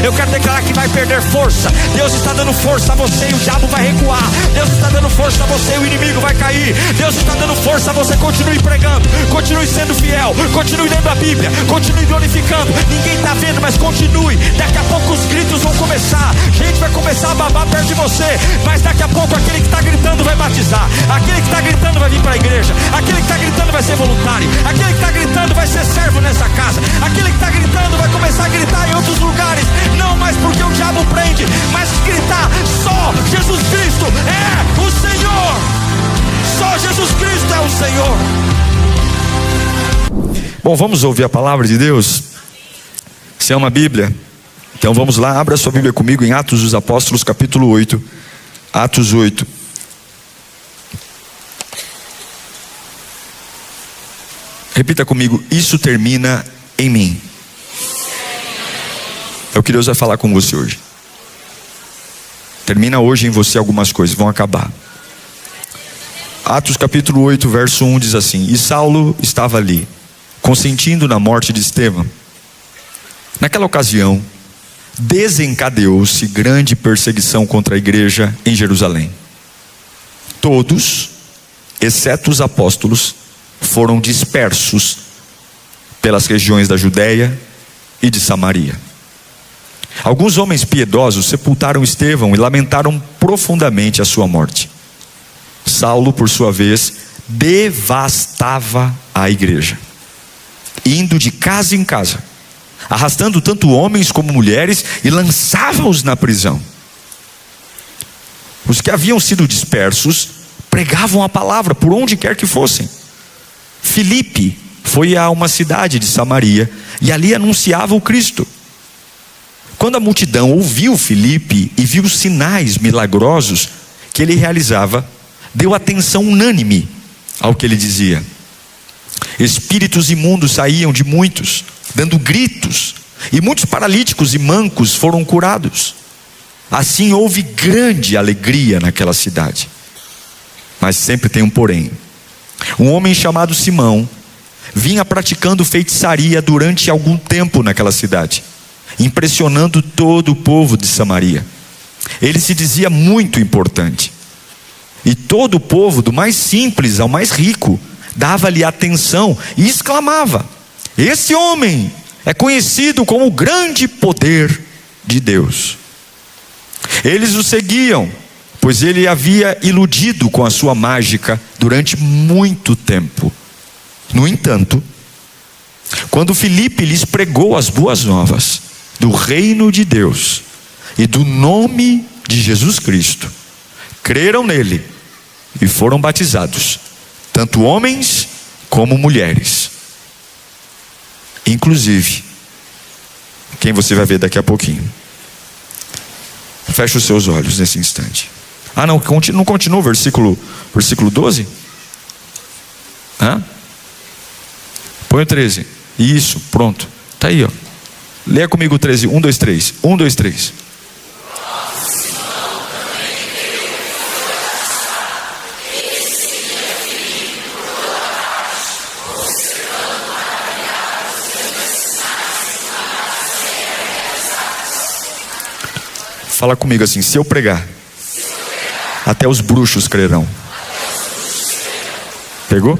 Eu quero declarar que vai perder força. Deus está dando força a você e o diabo vai recuar. Deus está dando força a você e o inimigo vai cair. Deus está dando força a você. Continue pregando, continue sendo fiel, continue lendo a Bíblia, continue glorificando. Ninguém está vendo, mas continue. Daqui a pouco os gritos vão começar. Gente vai começar a babar perto de você, mas daqui a pouco aquele que está gritando vai batizar. Aquele que está gritando vai vir para a igreja. Aquele que está gritando vai ser voluntário. Aquele que está gritando vai ser servo nessa casa. Aquele que está gritando vai começar a gritar em outros lugares. Não mais porque o diabo prende, mas gritar: só Jesus Cristo é o Senhor. Só Jesus Cristo é o Senhor. Bom, vamos ouvir a palavra de Deus. Você ama a Bíblia? Então vamos lá, abra sua Bíblia comigo em Atos dos Apóstolos, capítulo 8. Atos 8. Repita comigo: isso termina em mim. É o que Deus vai falar com você hoje. Termina hoje em você algumas coisas, vão acabar. Atos capítulo 8, verso 1 diz assim: e Saulo estava ali, consentindo na morte de Estevão. Naquela ocasião, desencadeou-se grande perseguição contra a igreja em Jerusalém. Todos, exceto os apóstolos, foram dispersos pelas regiões da Judéia e de Samaria. Alguns homens piedosos sepultaram Estevão e lamentaram profundamente a sua morte. Saulo, por sua vez, devastava a igreja, indo de casa em casa, arrastando tanto homens como mulheres, e lançava-os na prisão. Os que haviam sido dispersos pregavam a palavra por onde quer que fossem. Filipe foi a uma cidade de Samaria e ali anunciava o Cristo. Quando a multidão ouviu Filipe e viu os sinais milagrosos que ele realizava, deu atenção unânime ao que ele dizia. Espíritos imundos saíam de muitos, dando gritos, e muitos paralíticos e mancos foram curados. Assim houve grande alegria naquela cidade. Mas sempre tem um porém. Um homem chamado Simão vinha praticando feitiçaria durante algum tempo naquela cidade, impressionando todo o povo de Samaria. Ele se dizia muito importante, e todo o povo, do mais simples ao mais rico, dava-lhe atenção e exclamava: esse homem é conhecido como o grande poder de Deus. Eles o seguiam, pois ele havia iludido com a sua mágica durante muito tempo. No entanto, quando Filipe lhes pregou as boas novas do reino de Deus e do nome de Jesus Cristo, creram nele e foram batizados, tanto homens como mulheres. Inclusive, quem você vai ver daqui a pouquinho. Feche os seus olhos nesse instante. Não continua o versículo 12? Põe o 13. Isso, pronto. Está aí, ó. Leia comigo o 13. 1, 2, 3. 1, 2, 3. Fala comigo assim: se eu pregar, até os bruxos crerão. Pegou?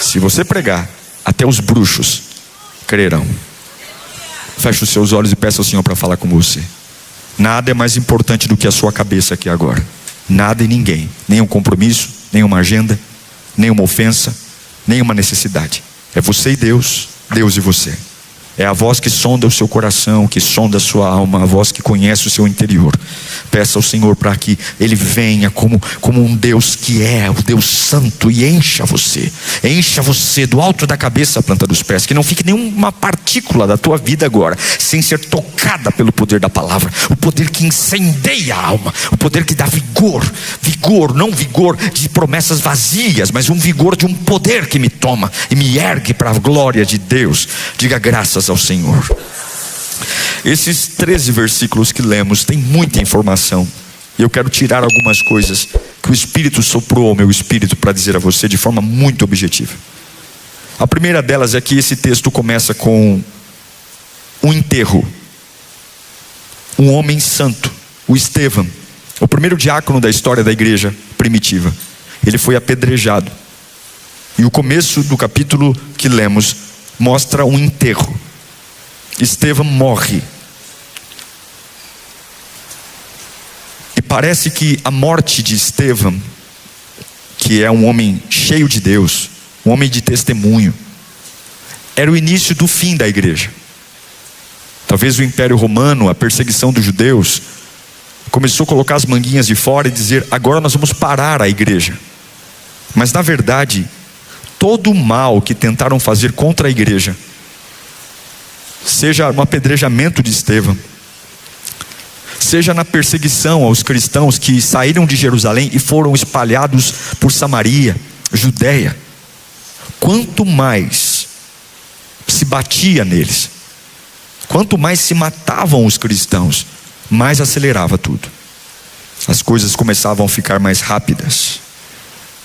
Se você pregar, até os bruxos crerão. Feche os seus olhos e peça ao Senhor para falar com você. Nada é mais importante do que a sua cabeça aqui agora. Nada e ninguém. Nem um compromisso, nem uma agenda, nem uma ofensa, nem uma necessidade. É você e Deus, Deus e você. É a voz que sonda o seu coração, que sonda a sua alma, a voz que conhece o seu interior. Peça ao Senhor para que Ele venha como um Deus que é o Deus santo, e encha você do alto da cabeça à planta dos pés. Que não fique nenhuma partícula da tua vida agora sem ser tocada pelo poder da palavra. O poder que incendeia a alma, o poder que dá vigor, não vigor de promessas vazias, mas um vigor de um poder que me toma e me ergue para a glória de Deus. Diga graças ao Senhor. Esses 13 versículos que lemos têm muita informação, e eu quero tirar algumas coisas que o Espírito soprou ao meu espírito para dizer a você de forma muito objetiva. A primeira delas é que esse texto começa com um enterro. Um homem santo, o Estevão, o primeiro diácono da história da igreja primitiva. Ele foi apedrejado. E o começo do capítulo que lemos mostra um enterro. Estevão morre. E parece que a morte de Estevão, que é um homem cheio de Deus, um homem de testemunho, era o início do fim da igreja. Talvez o Império Romano, a perseguição dos judeus, começou a colocar as manguinhas de fora e dizer: agora nós vamos parar a igreja. Mas na verdade, todo o mal que tentaram fazer contra a igreja, seja no apedrejamento de Estevão, seja na perseguição aos cristãos que saíram de Jerusalém e foram espalhados por Samaria, Judéia, quanto mais se batia neles, quanto mais se matavam os cristãos, mais acelerava tudo. As coisas começavam a ficar mais rápidas.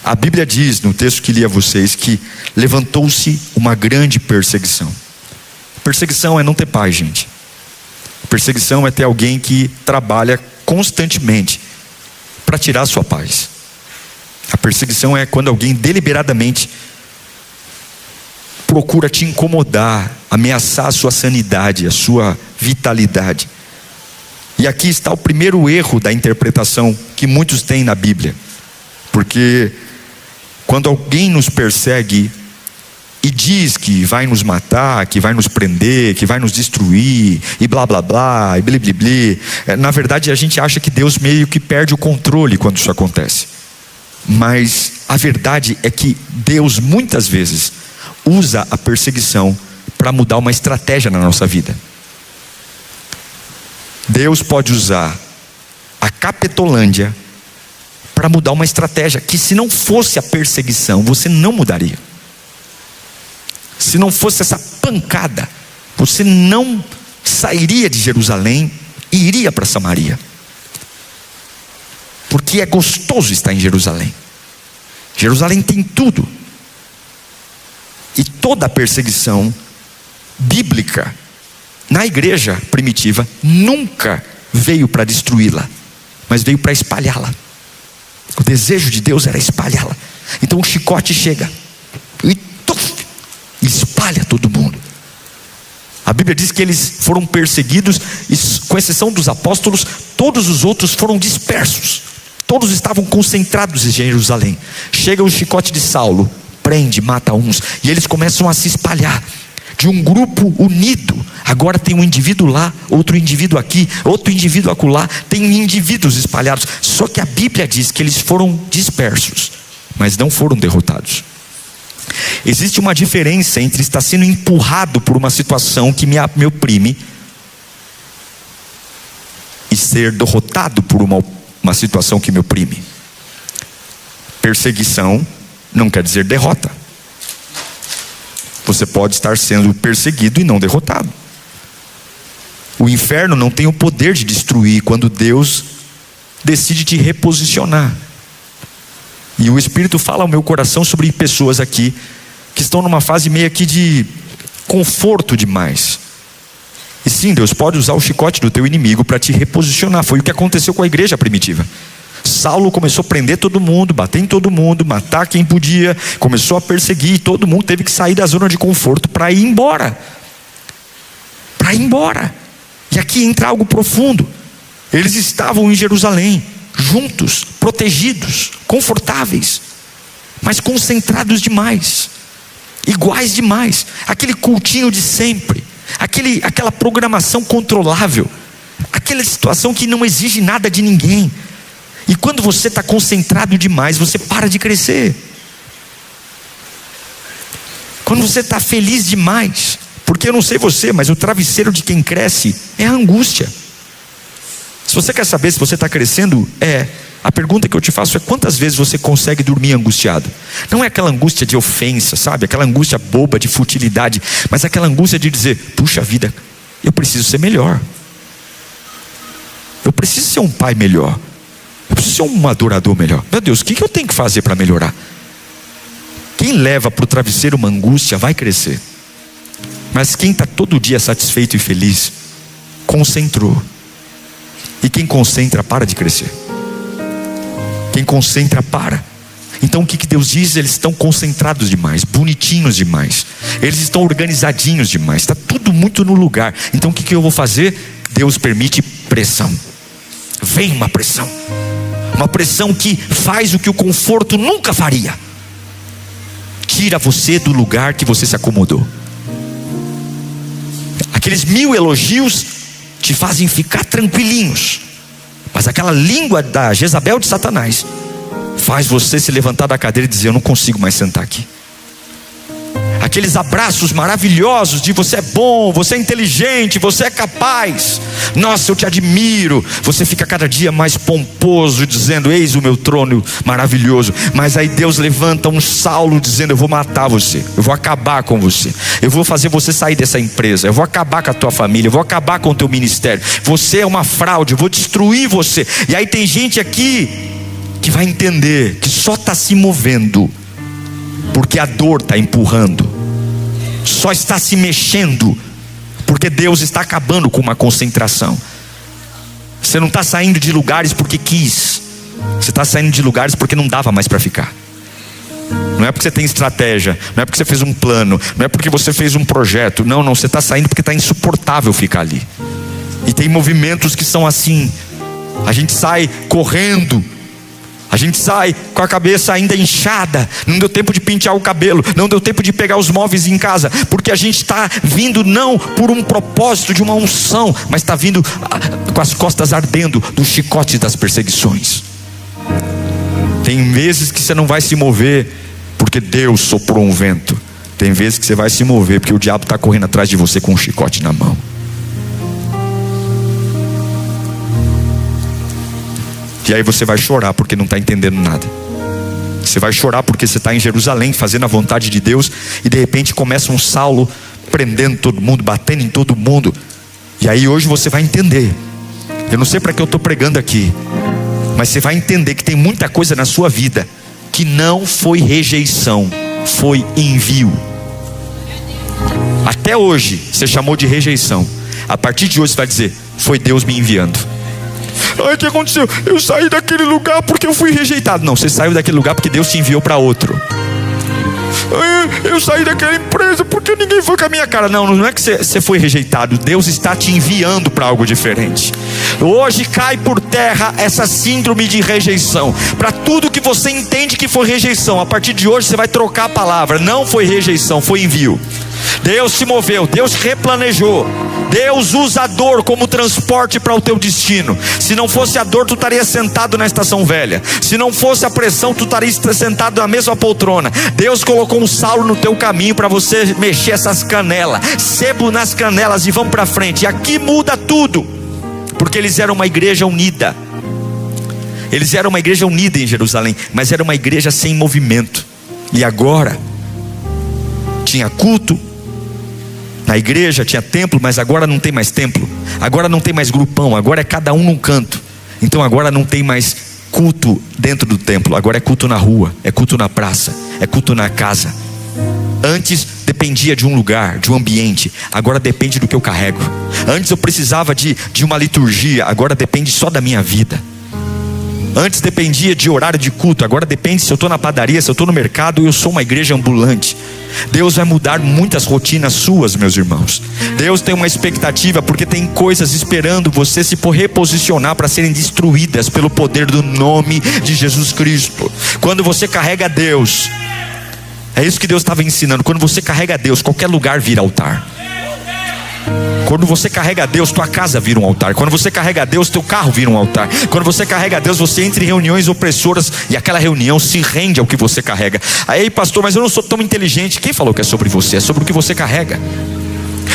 A Bíblia diz, no texto que li a vocês, que levantou-se uma grande perseguição. Perseguição é não ter paz, gente. Perseguição é ter alguém que trabalha constantemente para tirar a sua paz. A perseguição é quando alguém deliberadamente procura te incomodar, ameaçar a sua sanidade, a sua vitalidade. E aqui está o primeiro erro da interpretação que muitos têm na Bíblia. Porque quando alguém nos persegue e diz que vai nos matar, que vai nos prender, que vai nos destruir, e blá blá blá, e bli bli bli, na verdade a gente acha que Deus meio que perde o controle quando isso acontece. Mas a verdade é que Deus muitas vezes usa a perseguição para mudar uma estratégia na nossa vida. Deus pode usar a Capetolândia para mudar uma estratégia que, se não fosse a perseguição, você não mudaria. Se não fosse essa pancada, você não sairia de Jerusalém e iria para Samaria. Porque é gostoso estar em Jerusalém. Jerusalém tem tudo. E toda a perseguição bíblica na igreja primitiva nunca veio para destruí-la, mas veio para espalhá-la. O desejo de Deus era espalhá-la. Então o chicote chega e espalha todo mundo. A Bíblia diz que eles foram perseguidos, e com exceção dos apóstolos, todos os outros foram dispersos. Todos estavam concentrados em Jerusalém. Chega o chicote de Saulo, prende, mata uns, e eles começam a se espalhar. De um grupo unido, agora tem um indivíduo lá, outro indivíduo aqui, outro indivíduo acolá, tem indivíduos espalhados. Só que a Bíblia diz que eles foram dispersos, mas não foram derrotados. Existe uma diferença entre estar sendo empurrado por uma situação que me oprime e ser derrotado por uma situação que me oprime. Perseguição não quer dizer derrota. Você pode estar sendo perseguido e não derrotado. O inferno não tem o poder de destruir quando Deus decide te reposicionar. E o Espírito fala ao meu coração sobre pessoas aqui que estão numa fase meio aqui de conforto demais. E sim, Deus pode usar o chicote do teu inimigo para te reposicionar. Foi o que aconteceu com a igreja primitiva. Saulo começou a prender todo mundo, bater em todo mundo, matar quem podia, começou a perseguir, e todo mundo teve que sair da zona de conforto para ir embora. Para ir embora. E aqui entra algo profundo. Eles estavam em Jerusalém, juntos, protegidos, confortáveis, mas concentrados demais, iguais demais, aquele cultinho de sempre, aquela programação controlável, aquela situação que não exige nada de ninguém. E quando você está concentrado demais, você para de crescer. Quando você está feliz demais, porque eu não sei você, mas o travesseiro de quem cresce é a angústia. Se você quer saber se você está crescendo, a pergunta que eu te faço é: quantas vezes você consegue dormir angustiado? Não é aquela angústia de ofensa, sabe? Aquela angústia boba de futilidade, mas aquela angústia de dizer: puxa vida, eu preciso ser melhor. Eu preciso ser um pai melhor. Eu preciso ser um adorador melhor. Meu Deus, o que eu tenho que fazer para melhorar? Quem leva para o travesseiro uma angústia vai crescer. Mas quem está todo dia satisfeito e feliz, concentrou. E quem concentra para de crescer. Quem concentra para. Então o que Deus diz? Eles estão concentrados demais, bonitinhos demais, eles estão organizadinhos demais, está tudo muito no lugar. Então o que eu vou fazer? Deus permite pressão. Vem uma pressão que faz o que o conforto nunca faria. Tira você do lugar que você se acomodou. Aqueles 1000 elogios te fazem ficar tranquilinhos, mas aquela língua da Jezabel de Satanás faz você se levantar da cadeira e dizer: eu não consigo mais sentar aqui. Aqueles abraços maravilhosos de você é bom, você é inteligente, você é capaz, nossa, eu te admiro. Você fica cada dia mais pomposo, dizendo: eis o meu trono maravilhoso. Mas aí Deus levanta um Saulo dizendo: eu vou matar você, eu vou acabar com você, eu vou fazer você sair dessa empresa, eu vou acabar com a tua família, eu vou acabar com o teu ministério, você é uma fraude, eu vou destruir você. E aí tem gente aqui que vai entender que só está se movendo porque a dor está empurrando, só está se mexendo porque Deus está acabando com uma concentração. Você não está saindo de lugares porque quis, você está saindo de lugares porque não dava mais para ficar. Não é porque você tem estratégia, não é porque você fez um plano, não é porque você fez um projeto. Não, você está saindo porque está insuportável ficar ali. E tem movimentos que são assim. A gente sai correndo, a gente sai com a cabeça ainda inchada, não deu tempo de pentear o cabelo, não deu tempo de pegar os móveis em casa, porque a gente está vindo não por um propósito de uma unção, mas está vindo com as costas ardendo do chicote das perseguições. Tem vezes que você não vai se mover porque Deus soprou um vento. Tem vezes que você vai se mover porque o diabo está correndo atrás de você com um chicote na mão. E aí você vai chorar porque não está entendendo nada. Você vai chorar porque você está em Jerusalém fazendo a vontade de Deus, e de repente começa um Saulo prendendo todo mundo, batendo em todo mundo. E aí hoje você vai entender. Eu não sei para que eu estou pregando aqui, mas você vai entender que tem muita coisa na sua vida que não foi rejeição, foi envio. Até hoje você chamou de rejeição. A partir de hoje você vai dizer: foi Deus me enviando. Ai, o que aconteceu? Eu saí daquele lugar porque eu fui rejeitado. Não, você saiu daquele lugar porque Deus te enviou para outro. Ai, eu saí daquela empresa porque ninguém foi com a minha cara. Não é que você foi rejeitado. Deus está te enviando para algo diferente. Hoje cai por terra essa síndrome de rejeição. Para tudo que você entende que foi rejeição, a partir de hoje você vai trocar a palavra. Não foi rejeição, foi envio. Deus se moveu, Deus replanejou. Deus usa a dor como transporte para o teu destino. Se não fosse a dor, tu estaria sentado na estação velha. Se não fosse a pressão, tu estaria sentado na mesma poltrona. Deus colocou um Saulo no teu caminho para você mexer essas canelas, sebo nas canelas, e vão para frente. E aqui muda tudo, porque eles eram uma igreja unida. Eles eram uma igreja unida em Jerusalém, mas era uma igreja sem movimento. E agora tinha culto na igreja, tinha templo, mas agora não tem mais templo. Agora não tem mais grupão, agora é cada um num canto. Então agora não tem mais culto dentro do templo, agora é culto na rua, é culto na praça, é culto na casa. Antes dependia de um lugar, de um ambiente, agora depende do que eu carrego. Antes eu precisava de uma liturgia, agora depende só da minha vida. Antes dependia de horário de culto, agora depende se eu estou na padaria, se eu estou no mercado, eu sou uma igreja ambulante. Deus vai mudar muitas rotinas suas, meus irmãos. Deus tem uma expectativa, porque tem coisas esperando você se reposicionar para serem destruídas pelo poder do nome de Jesus Cristo. Quando você carrega Deus, é isso que Deus estava ensinando. Quando você carrega Deus, qualquer lugar vira altar. Quando você carrega Deus, tua casa vira um altar. Quando você carrega Deus, teu carro vira um altar. Quando você carrega Deus, você entra em reuniões opressoras e aquela reunião se rende ao que você carrega. Aí, pastor, mas eu não sou tão inteligente. Quem falou que é sobre você? É sobre o que você carrega.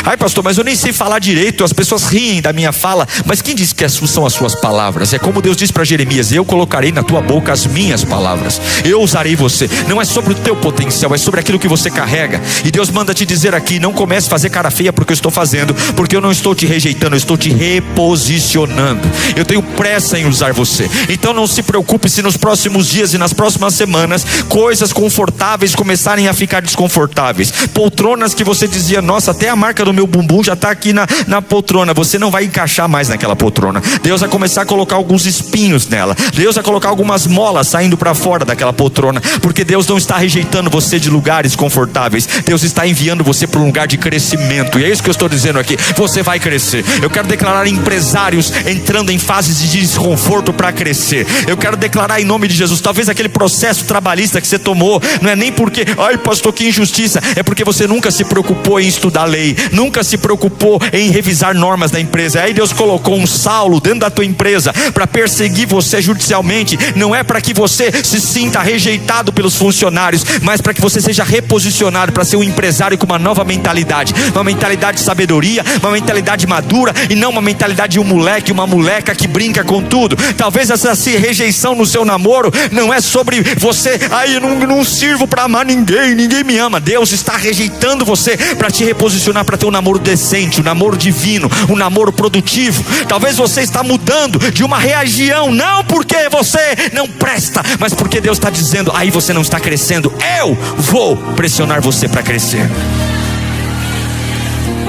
Ai pastor, mas eu nem sei falar direito, as pessoas riem da minha fala. Mas quem disse que são as suas palavras? É como Deus disse para Jeremias: eu colocarei na tua boca as minhas palavras, eu usarei você. Não é sobre o teu potencial, é sobre aquilo que você carrega. E Deus manda te dizer aqui: não comece a fazer cara feia porque eu estou fazendo, porque eu não estou te rejeitando, eu estou te reposicionando. Eu tenho pressa em usar você. Então não se preocupe se nos próximos dias e nas próximas semanas coisas confortáveis começarem a ficar desconfortáveis. Poltronas que você dizia: nossa, até a marca do meu bumbum já está aqui na poltrona. Você não vai encaixar mais naquela poltrona. Deus vai começar a colocar alguns espinhos nela. Deus vai colocar algumas molas saindo para fora daquela poltrona, porque Deus não está rejeitando você de lugares confortáveis. Deus está enviando você para um lugar de crescimento. E é isso que eu estou dizendo aqui: você vai crescer. Eu quero declarar empresários entrando em fases de desconforto para crescer. Eu quero declarar em nome de Jesus: talvez aquele processo trabalhista que você tomou não é nem porque, ai pastor, que injustiça, é porque você nunca se preocupou em estudar lei, nunca se preocupou em revisar normas da empresa. Aí Deus colocou um Saulo dentro da tua empresa para perseguir você judicialmente. Não é para que você se sinta rejeitado pelos funcionários, mas para que você seja reposicionado para ser um empresário com uma nova mentalidade, uma mentalidade de sabedoria, uma mentalidade madura, e não uma mentalidade de um moleque, uma moleca que brinca com tudo. Talvez essa rejeição no seu namoro não é sobre você: ai, eu não sirvo para amar ninguém, ninguém me ama. Deus está rejeitando você para te reposicionar, para ter um namoro decente, um namoro divino, um namoro produtivo. Talvez você está mudando de uma região, não porque você não presta, mas porque Deus está dizendo: aí você não está crescendo, eu vou pressionar você para crescer.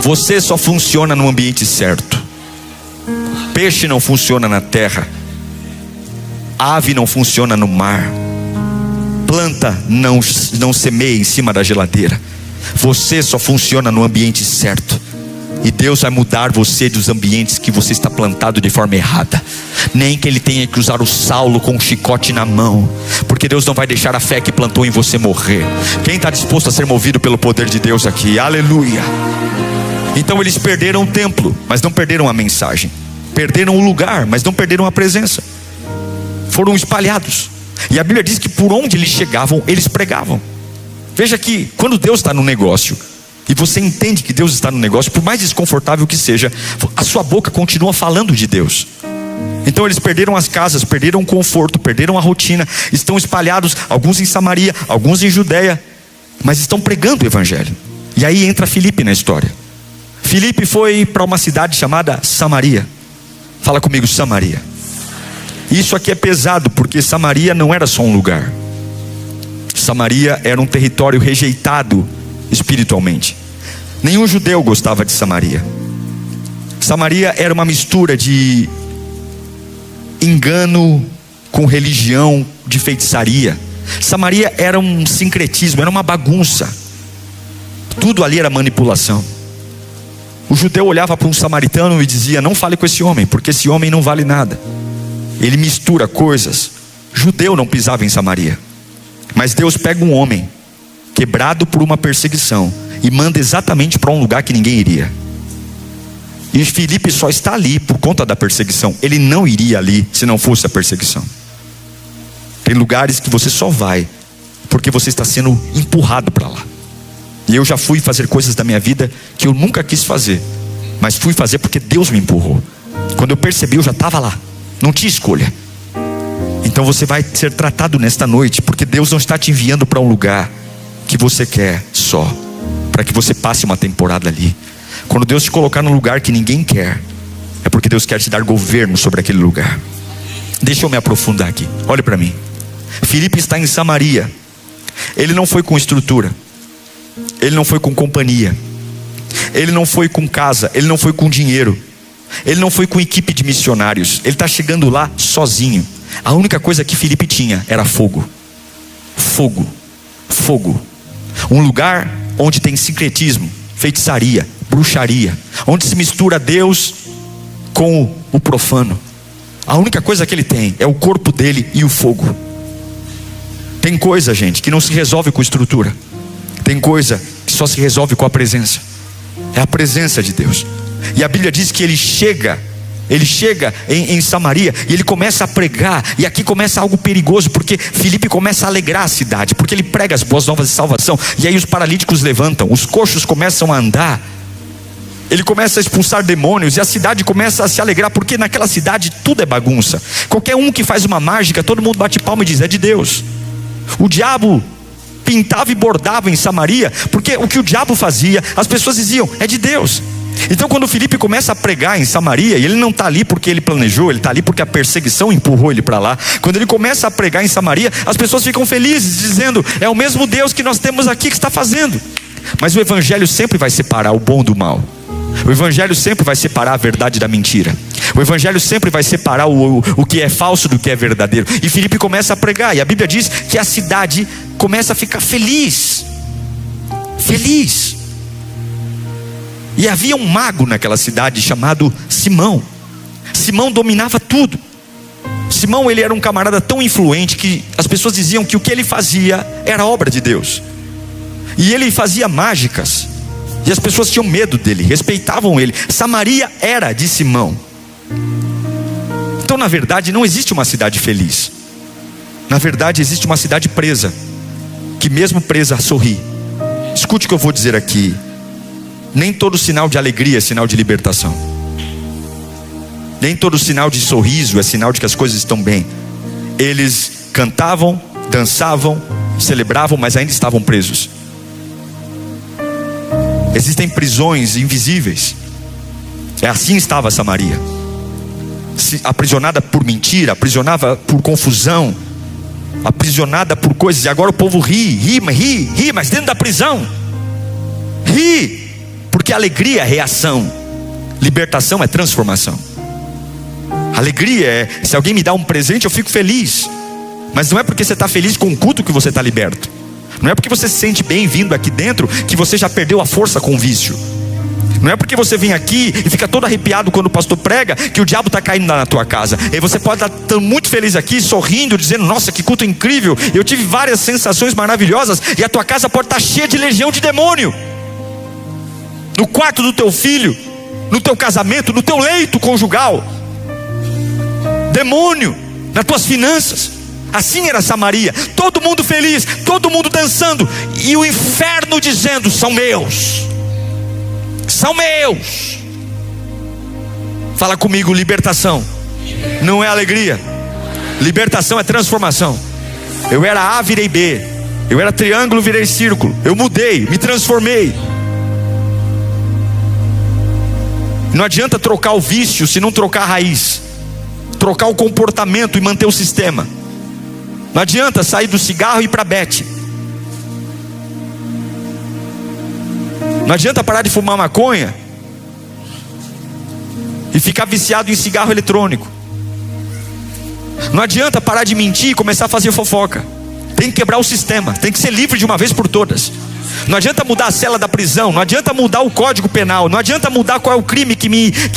Você só funciona no ambiente certo. Peixe não funciona na terra, ave não funciona no mar, planta não semeia em cima da geladeira. Você só funciona no ambiente certo. E Deus vai mudar você dos ambientes que você está plantado de forma errada. Nem que Ele tenha que usar o Saulo com um chicote na mão, porque Deus não vai deixar a fé que plantou em você morrer. Quem está disposto a ser movido pelo poder de Deus aqui? Aleluia. Então eles perderam o templo, mas não perderam a mensagem. Perderam o lugar, mas não perderam a presença. Foram espalhados. E a Bíblia diz que por onde eles chegavam, eles pregavam. Veja que quando Deus está no negócio, e você entende que Deus está no negócio, por mais desconfortável que seja, a sua boca continua falando de Deus. Então eles perderam as casas, perderam o conforto, perderam a rotina. Estão espalhados, alguns em Samaria, alguns em Judeia, mas estão pregando o evangelho. E aí entra Filipe na história. Filipe foi para uma cidade chamada Samaria. Fala comigo: Samaria. Isso aqui é pesado, porque Samaria não era só um lugar. Samaria era um território rejeitado espiritualmente. Nenhum judeu gostava de Samaria. Samaria era uma mistura de engano com religião, de feitiçaria. Samaria era um sincretismo, era uma bagunça. Tudo ali era manipulação. O judeu olhava para um samaritano e dizia: não fale com esse homem, porque esse homem não vale nada, ele mistura coisas. Judeu não pisava em Samaria. Mas Deus pega um homem quebrado por uma perseguição e manda exatamente para um lugar que ninguém iria. E Filipe só está ali por conta da perseguição. Ele não iria ali se não fosse a perseguição. Tem lugares que você só vai porque você está sendo empurrado para lá. E eu já fui fazer coisas da minha vida que eu nunca quis fazer, mas fui fazer porque Deus me empurrou. Quando eu percebi, eu já estava lá, não tinha escolha. Então você vai ser tratado nesta noite, porque Deus não está te enviando para um lugar que você quer só para que você passe uma temporada ali. Quando Deus te colocar num lugar que ninguém quer, é porque Deus quer te dar governo sobre aquele lugar. Deixa eu me aprofundar aqui, olhe para mim. Filipe está em Samaria. Ele não foi com estrutura, ele não foi com companhia, ele não foi com casa, ele não foi com dinheiro, ele não foi com equipe de missionários. Ele está chegando lá sozinho. A única coisa que Filipe tinha era fogo. Fogo, fogo. Um lugar onde tem sincretismo, feitiçaria, bruxaria, onde se mistura Deus com o profano. A única coisa que ele tem é o corpo dele e o fogo. Tem coisa, gente, que não se resolve com estrutura. Tem coisa que só se resolve com a presença. É a presença de Deus. E a Bíblia diz que ele chega em Samaria e ele começa a pregar. E aqui começa algo perigoso, porque Filipe começa a alegrar a cidade, porque ele prega as boas novas de salvação. E aí os paralíticos levantam, os coxos começam a andar. Ele começa a expulsar demônios e a cidade começa a se alegrar, porque naquela cidade tudo é bagunça. Qualquer um que faz uma mágica, todo mundo bate palma e diz: é de Deus. O diabo pintava e bordava em Samaria, porque o que o diabo fazia, as pessoas diziam: é de Deus. Então quando Filipe começa a pregar em Samaria, e ele não está ali porque ele planejou, ele está ali porque a perseguição empurrou ele para lá. Quando ele começa a pregar em Samaria, as pessoas ficam felizes, dizendo: é o mesmo Deus que nós temos aqui que está fazendo. Mas o evangelho sempre vai separar o bom do mal. O evangelho sempre vai separar a verdade da mentira. O evangelho sempre vai separar o que é falso do que é verdadeiro. E Filipe começa a pregar, e a Bíblia diz que a cidade começa a ficar feliz. Feliz. E havia um mago naquela cidade chamado Simão. Simão dominava tudo. Simão, ele era um camarada tão influente que as pessoas diziam que o que ele fazia era obra de Deus. E ele fazia mágicas, e as pessoas tinham medo dele, respeitavam ele. Samaria era de Simão. Então na verdade não existe uma cidade feliz. Na verdade existe uma cidade presa, que mesmo presa sorri. Escute o que eu vou dizer aqui. Nem todo sinal de alegria é sinal de libertação. Nem todo sinal de sorriso é sinal de que as coisas estão bem. Eles cantavam, dançavam, celebravam, mas ainda estavam presos. Existem prisões invisíveis. Assim estava Samaria, aprisionada por mentira, aprisionada por confusão, aprisionada por coisas. E agora o povo ri, mas dentro da prisão. Ri, porque alegria é reação, libertação é transformação. Alegria é: se alguém me dá um presente eu fico feliz. Mas não é porque você está feliz com o culto que você está liberto. Não é porque você se sente bem vindo aqui dentro que você já perdeu a força com o vício. Não é porque você vem aqui e fica todo arrepiado quando o pastor prega que o diabo está caindo lá na tua casa. E você pode estar muito feliz aqui, sorrindo, dizendo: nossa, que culto incrível, eu tive várias sensações maravilhosas. E a tua casa pode estar cheia de legião de demônio. No quarto do teu filho, no teu casamento, no teu leito conjugal. Demônio nas tuas finanças. Assim era Samaria, todo mundo feliz, todo mundo dançando, e o inferno dizendo: são meus, são meus. Fala comigo: libertação não é alegria, libertação é transformação. Eu era A, virei B, eu era triângulo, virei círculo, eu mudei, me transformei. Não adianta trocar o vício se não trocar a raiz, trocar o comportamento e manter o sistema. Não adianta sair do cigarro e ir para Bet. Não adianta parar de fumar maconha e ficar viciado em cigarro eletrônico. Não adianta parar de mentir e começar a fazer fofoca. Tem que quebrar o sistema, tem que ser livre de uma vez por todas. Não adianta mudar a cela da prisão, não adianta mudar o código penal, não adianta mudar qual é o crime que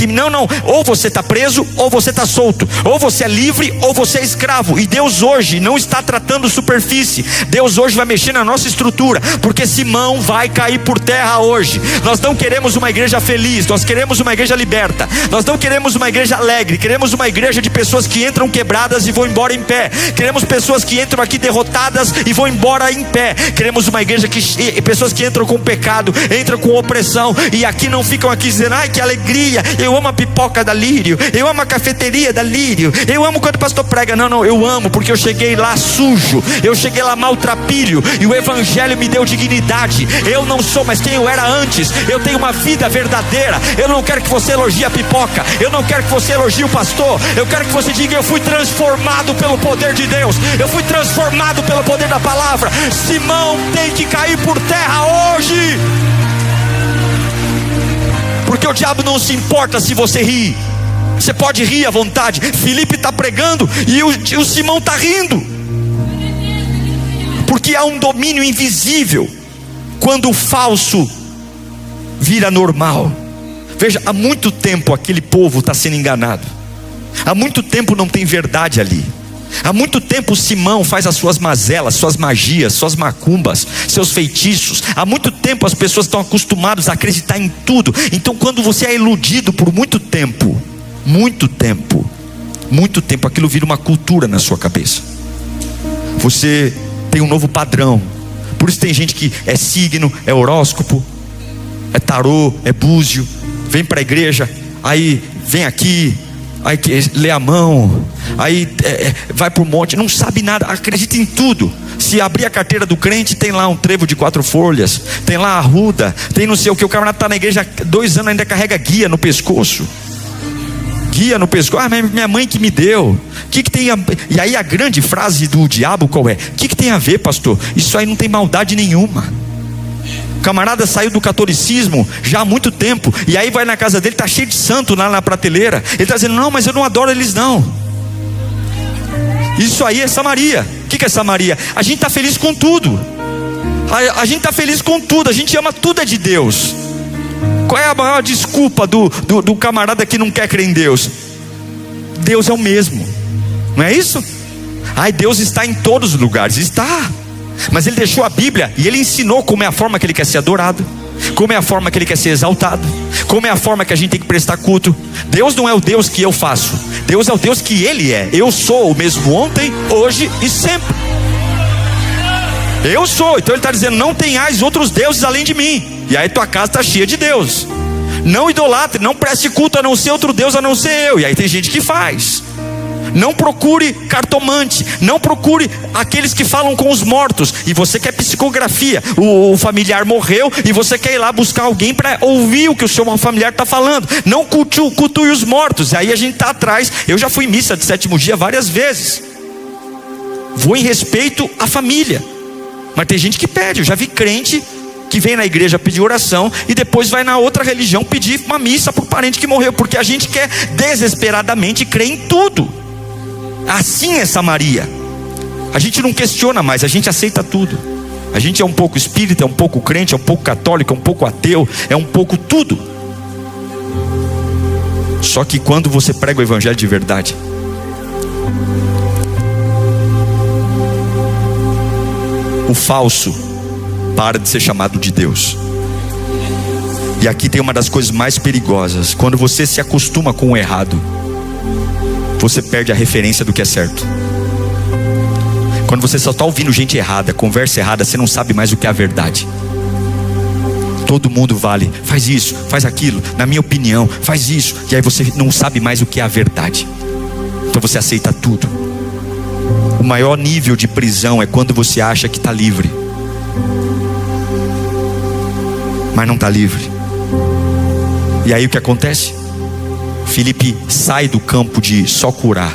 não, ou você está preso ou você está solto, ou você é livre ou você é escravo. E Deus hoje não está tratando superfície, Deus hoje vai mexer na nossa estrutura, porque Simão vai cair por terra hoje. Nós não queremos uma igreja feliz, nós queremos uma igreja liberta. Nós não queremos uma igreja alegre, queremos uma igreja de pessoas que entram quebradas e vão embora em pé. Queremos pessoas que entram aqui derrotadas e vão embora em pé. Queremos uma igreja pessoas que entram com pecado, entram com opressão, e aqui não ficam aqui dizendo: ai, que alegria, eu amo a pipoca da Lírio, eu amo a cafeteria da Lírio, eu amo quando o pastor prega. Não, eu amo porque eu cheguei lá sujo, eu cheguei lá maltrapilho, e o evangelho me deu dignidade. Eu não sou mais quem eu era antes, eu tenho uma vida verdadeira. Eu não quero que você elogie a pipoca, eu não quero que você elogie o pastor, eu quero que você diga: eu fui transformado pelo poder de Deus, eu fui transformado pelo poder da palavra. Simão tem que cair por terra hoje, porque o diabo não se importa se você ri. Você pode rir à vontade. Filipe está pregando e o Simão está rindo, porque há um domínio invisível quando o falso vira normal. Veja, há muito tempo aquele povo está sendo enganado, há muito tempo não tem verdade ali. Há muito tempo Simão faz as suas mazelas, suas magias, suas macumbas, seus feitiços. Há muito tempo as pessoas estão acostumadas a acreditar em tudo. Então quando você é iludido por muito tempo, aquilo vira uma cultura na sua cabeça. Você tem um novo padrão. Por isso tem gente que é signo, é horóscopo, é tarô, é búzio, vem para a igreja, aí vem aqui, aí lê a mão, aí vai para o monte, não sabe nada, acredita em tudo. Se abrir a carteira do crente, tem lá um trevo de 4 folhas, tem lá a arruda, tem não sei o que. O camarada está na igreja há 2 anos, ainda carrega guia no pescoço. Guia no pescoço, minha mãe que me deu. Que tem E aí a grande frase do diabo qual é? O que tem a ver, pastor? Isso aí não tem maldade nenhuma. O camarada saiu do catolicismo já há muito tempo, e aí vai na casa dele, está cheio de santo lá na prateleira. Ele está dizendo, não, mas eu não adoro eles não. Isso aí é Samaria. O que é Samaria? A gente está feliz com tudo. A gente está feliz com tudo, a gente ama tudo é de Deus. Qual é a maior desculpa do camarada que não quer crer em Deus? Deus é o mesmo, não é isso? Ai, Deus está em todos os lugares. Está, mas Ele deixou a Bíblia e Ele ensinou como é a forma que Ele quer ser adorado, como é a forma que Ele quer ser exaltado, como é a forma que a gente tem que prestar culto. Deus não é o Deus que eu faço, Deus é o Deus que Ele é. Eu sou o mesmo ontem, hoje e sempre. Eu sou. Então Ele está dizendo, não tenhais outros deuses além de mim. E aí tua casa está cheia de Deus. Não idolatre, não preste culto a não ser outro Deus a não ser eu. E aí tem gente que faz. Não procure cartomante, não procure aqueles que falam com os mortos. E você quer psicografia, o familiar morreu e você quer ir lá buscar alguém para ouvir o que o seu familiar está falando. Não cultue os mortos. E aí a gente está atrás. Eu já fui em missa de 7º dia várias vezes. Vou em respeito à família. Mas tem gente que pede. Eu já vi crente que vem na igreja pedir oração e depois vai na outra religião pedir uma missa para o parente que morreu, porque a gente quer desesperadamente crer em tudo. Assim é Samaria. A gente não questiona mais, a gente aceita tudo. A gente é um pouco espírita, é um pouco crente, é um pouco católico, é um pouco ateu, é um pouco tudo. Só que quando você prega o evangelho de verdade, o falso para de ser chamado de Deus. E aqui tem uma das coisas mais perigosas. Quando você se acostuma com o errado, você perde a referência do que é certo. Quando você só está ouvindo gente errada, conversa errada, você não sabe mais o que é a verdade. Todo mundo vale, faz isso, faz aquilo, na minha opinião, faz isso. E aí você não sabe mais o que é a verdade. Então você aceita tudo. O maior nível de prisão é quando você acha que está livre, mas não está livre. E aí o que acontece? Filipe sai do campo de só curar.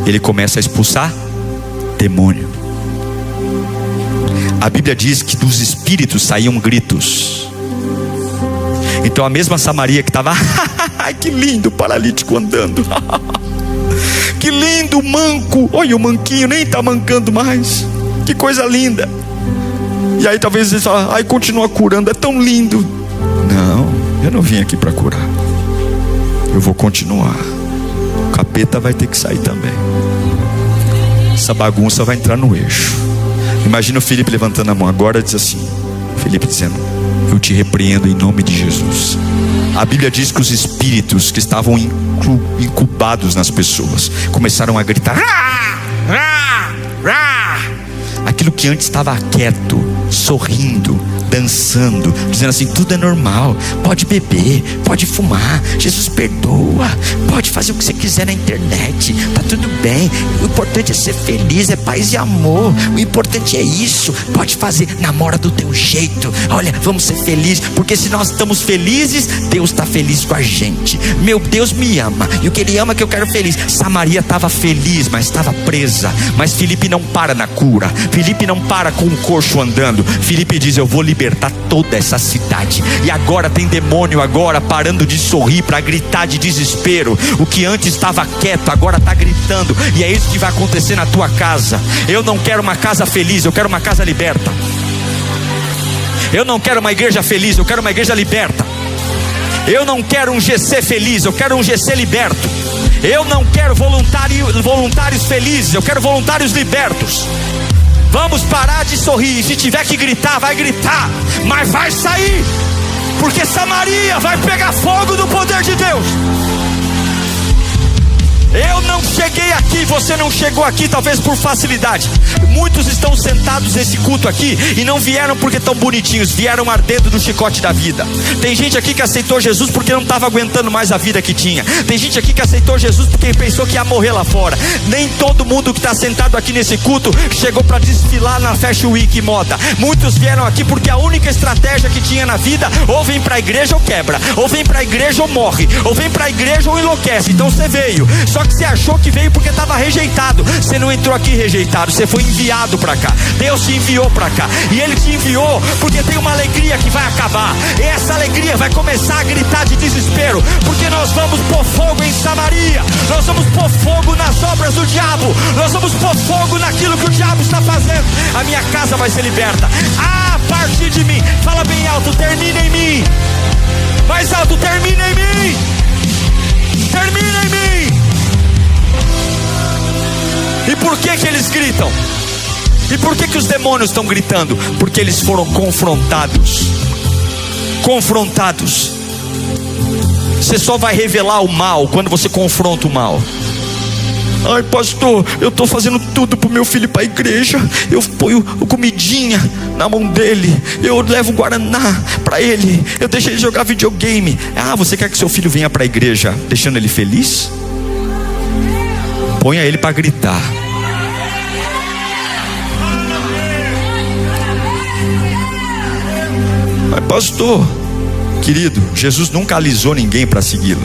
Ele começa a expulsar demônio. A Bíblia diz que dos espíritos saíam gritos. Então a mesma Samaria que estava que lindo o paralítico andando, que lindo o manco, olha o manquinho, nem está mancando mais, que coisa linda. E aí talvez eles falem, ai, continua curando, é tão lindo. Não, eu não vim aqui para curar, eu vou continuar. O capeta vai ter que sair também. Essa bagunça vai entrar no eixo. Imagina o Filipe levantando a mão agora e diz assim, Filipe dizendo, eu te repreendo em nome de Jesus. A Bíblia diz que os espíritos que estavam incubados nas pessoas começaram a gritar, aquilo que antes estava quieto, sorrindo, dançando, dizendo assim, tudo é normal, pode beber, pode fumar, Jesus perdoa, pode fazer o que você quiser na internet, tá tudo bem, o importante é ser feliz, é paz e amor, o importante é isso, pode fazer, namora do teu jeito, olha, vamos ser felizes, porque se nós estamos felizes, Deus está feliz com a gente. Meu Deus me ama, e o que Ele ama é que eu quero feliz. Samaria estava feliz, mas estava presa. Mas Filipe não para na cura, Filipe não para com o coxo andando. Filipe diz, eu vou libertar toda essa cidade. E agora tem demônio agora parando de sorrir para gritar de desespero. O que antes estava quieto agora está gritando. E é isso que vai acontecer na tua casa. Eu não quero uma casa feliz, eu quero uma casa liberta. Eu não quero uma igreja feliz, eu quero uma igreja liberta. Eu não quero um GC feliz, eu quero um GC liberto. Eu não quero voluntários felizes, eu quero voluntários libertos. Vamos parar de sorrir. Se tiver que gritar, vai gritar, mas vai sair, porque Samaria vai pegar fogo do poder de Deus. Eu não cheguei aqui E você não chegou aqui talvez por facilidade. Muitos estão sentados nesse culto aqui e não vieram porque estão bonitinhos, vieram ardendo do chicote da vida. Tem gente aqui que aceitou Jesus porque não estava aguentando mais a vida que tinha. Tem gente aqui que aceitou Jesus porque pensou que ia morrer lá fora. Nem todo mundo que está sentado aqui nesse culto chegou para desfilar na Fashion Week moda. Muitos vieram aqui porque a única estratégia que tinha na vida: ou vem para a igreja ou quebra, ou vem para a igreja ou morre, ou vem para a igreja ou enlouquece. Então você veio, só que você achou que veio porque estava rejeitado. Você não entrou aqui rejeitado, você foi enviado para cá. Deus te enviou para cá, e Ele te enviou porque tem uma alegria que vai acabar. E essa alegria vai começar a gritar de desespero, porque nós vamos pôr fogo em Samaria, nós vamos pôr fogo nas obras do diabo, nós vamos pôr fogo naquilo que o diabo está fazendo. A minha casa vai ser liberta a partir de mim. Fala bem alto: termina em mim. Mais alto: termina em mim. Termina em mim. E por que eles gritam? E por que os demônios estão gritando? Porque eles foram confrontados. Confrontados. Você só vai revelar o mal quando você confronta o mal. Ai, pastor, eu estou fazendo tudo para o meu filho ir para a igreja. Eu ponho comidinha na mão dele, eu levo guaraná para ele, eu deixo ele jogar videogame. Ah, você quer que seu filho venha para a igreja deixando ele feliz? Ponha ele para gritar. Mas pastor, querido, Jesus nunca alisou ninguém para segui-lo.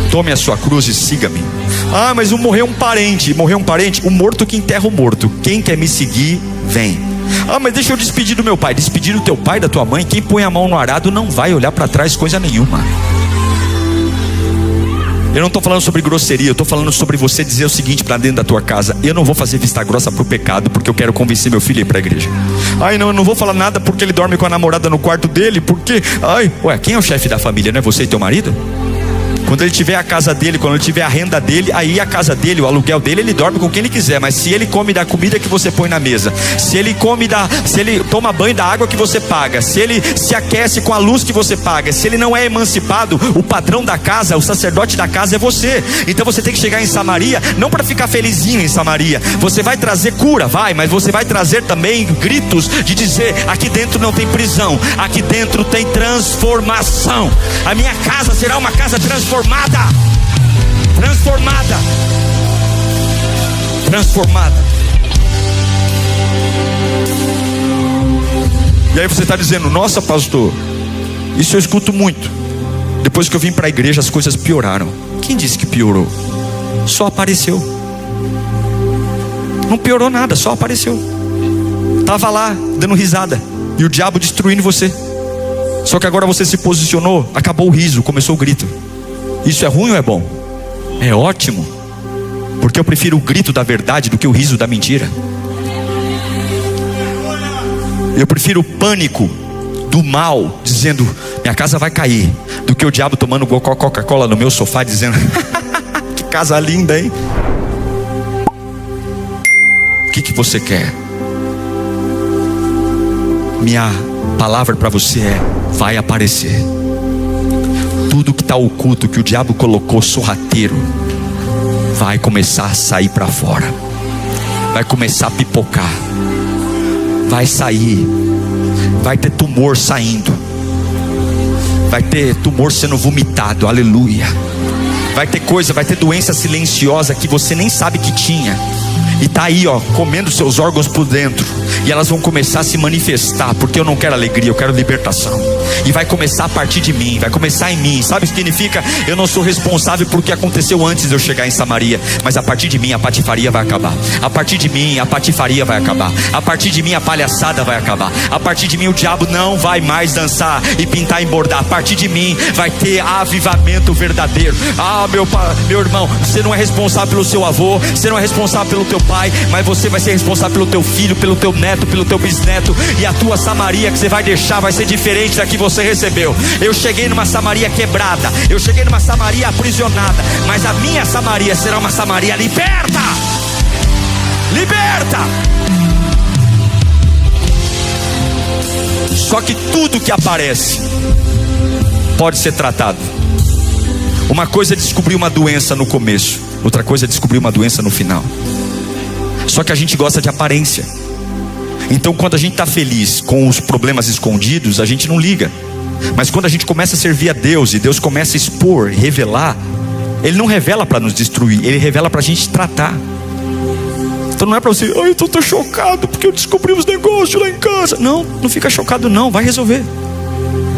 Tome a sua cruz e siga-me. Ah, mas morreu um parente. Morreu um parente? O morto que enterra o morto. Quem quer me seguir, vem. Ah, mas deixa eu despedir do meu pai. Despedir do teu pai, da tua mãe. Quem põe a mão no arado não vai olhar para trás coisa nenhuma. Eu não estou falando sobre grosseria, eu estou falando sobre você dizer o seguinte para dentro da tua casa: eu não vou fazer vista grossa para o pecado, porque eu quero convencer meu filho a ir para a igreja. Ai, não, eu não vou falar nada porque ele dorme com a namorada no quarto dele, porque... Ai, ué, quem é o chefe da família? Não é você e teu marido? Quando ele tiver a casa dele, quando ele tiver a renda dele, aí a casa dele, o aluguel dele, ele dorme com quem ele quiser. Mas se ele come da comida que você põe na mesa, se ele toma banho da água que você paga, se ele se aquece com a luz que você paga, se ele não é emancipado, o padrão da casa, o sacerdote da casa é você. Então você tem que chegar em Samaria, não para ficar felizinho em Samaria. Você vai trazer cura, vai, mas você vai trazer também gritos de dizer: aqui dentro não tem prisão, aqui dentro tem transformação. A minha casa será uma casa transformada. Transformada. Transformada. E aí você está dizendo: nossa, pastor, isso eu escuto muito. Depois que eu vim para a igreja as coisas pioraram. Quem disse que piorou? Só apareceu. Não piorou nada, só apareceu. Estava lá dando risada e o diabo destruindo você. Só que agora você se posicionou, acabou o riso, começou o grito. Isso é ruim ou é bom? É ótimo, porque eu prefiro o grito da verdade do que o riso da mentira. Eu prefiro o pânico do mal dizendo: minha casa vai cair, do que o diabo tomando Coca-Cola no meu sofá dizendo: que casa linda, hein? O que você quer? Minha palavra para você é: vai aparecer. Tudo que está oculto, que o diabo colocou sorrateiro, vai começar a sair para fora. Vai começar a pipocar. Vai sair. Vai ter tumor saindo. Vai ter tumor sendo vomitado, aleluia. Vai ter coisa, vai ter doença silenciosa que você nem sabe que tinha. E está aí, ó, comendo seus órgãos por dentro. E elas vão começar a se manifestar. Porque eu não quero alegria, eu quero libertação. E vai começar a partir de mim, vai começar em mim. Sabe o que significa? Eu não sou responsável por o que aconteceu antes de eu chegar em Samaria. Mas a partir de mim a patifaria vai acabar. A partir de mim a patifaria vai acabar. A partir de mim a palhaçada vai acabar. A partir de mim o diabo não vai mais dançar e pintar e bordar. A partir de mim vai ter avivamento verdadeiro. Ah, meu irmão, você não é responsável pelo seu avô, você não é responsável pelo teu pai, mas você vai ser responsável pelo teu filho, pelo teu neto, pelo teu bisneto. E a tua Samaria que você vai deixar vai ser diferente da que você recebeu. Eu cheguei numa Samaria quebrada, eu cheguei numa Samaria aprisionada, mas a minha Samaria será uma Samaria liberta. Liberta. Só que tudo que aparece pode ser tratado. Uma coisa é descobrir uma doença no começo, outra coisa é descobrir uma doença no final. Só que a gente gosta de aparência. Então quando a gente está feliz com os problemas escondidos, a gente não liga. Mas quando a gente começa a servir a Deus, e Deus começa a expor, revelar, Ele não revela para nos destruir, Ele revela para a gente tratar. Então não é para você, eu estou chocado porque eu descobri os negócios lá em casa. Não, não fica chocado não, vai resolver.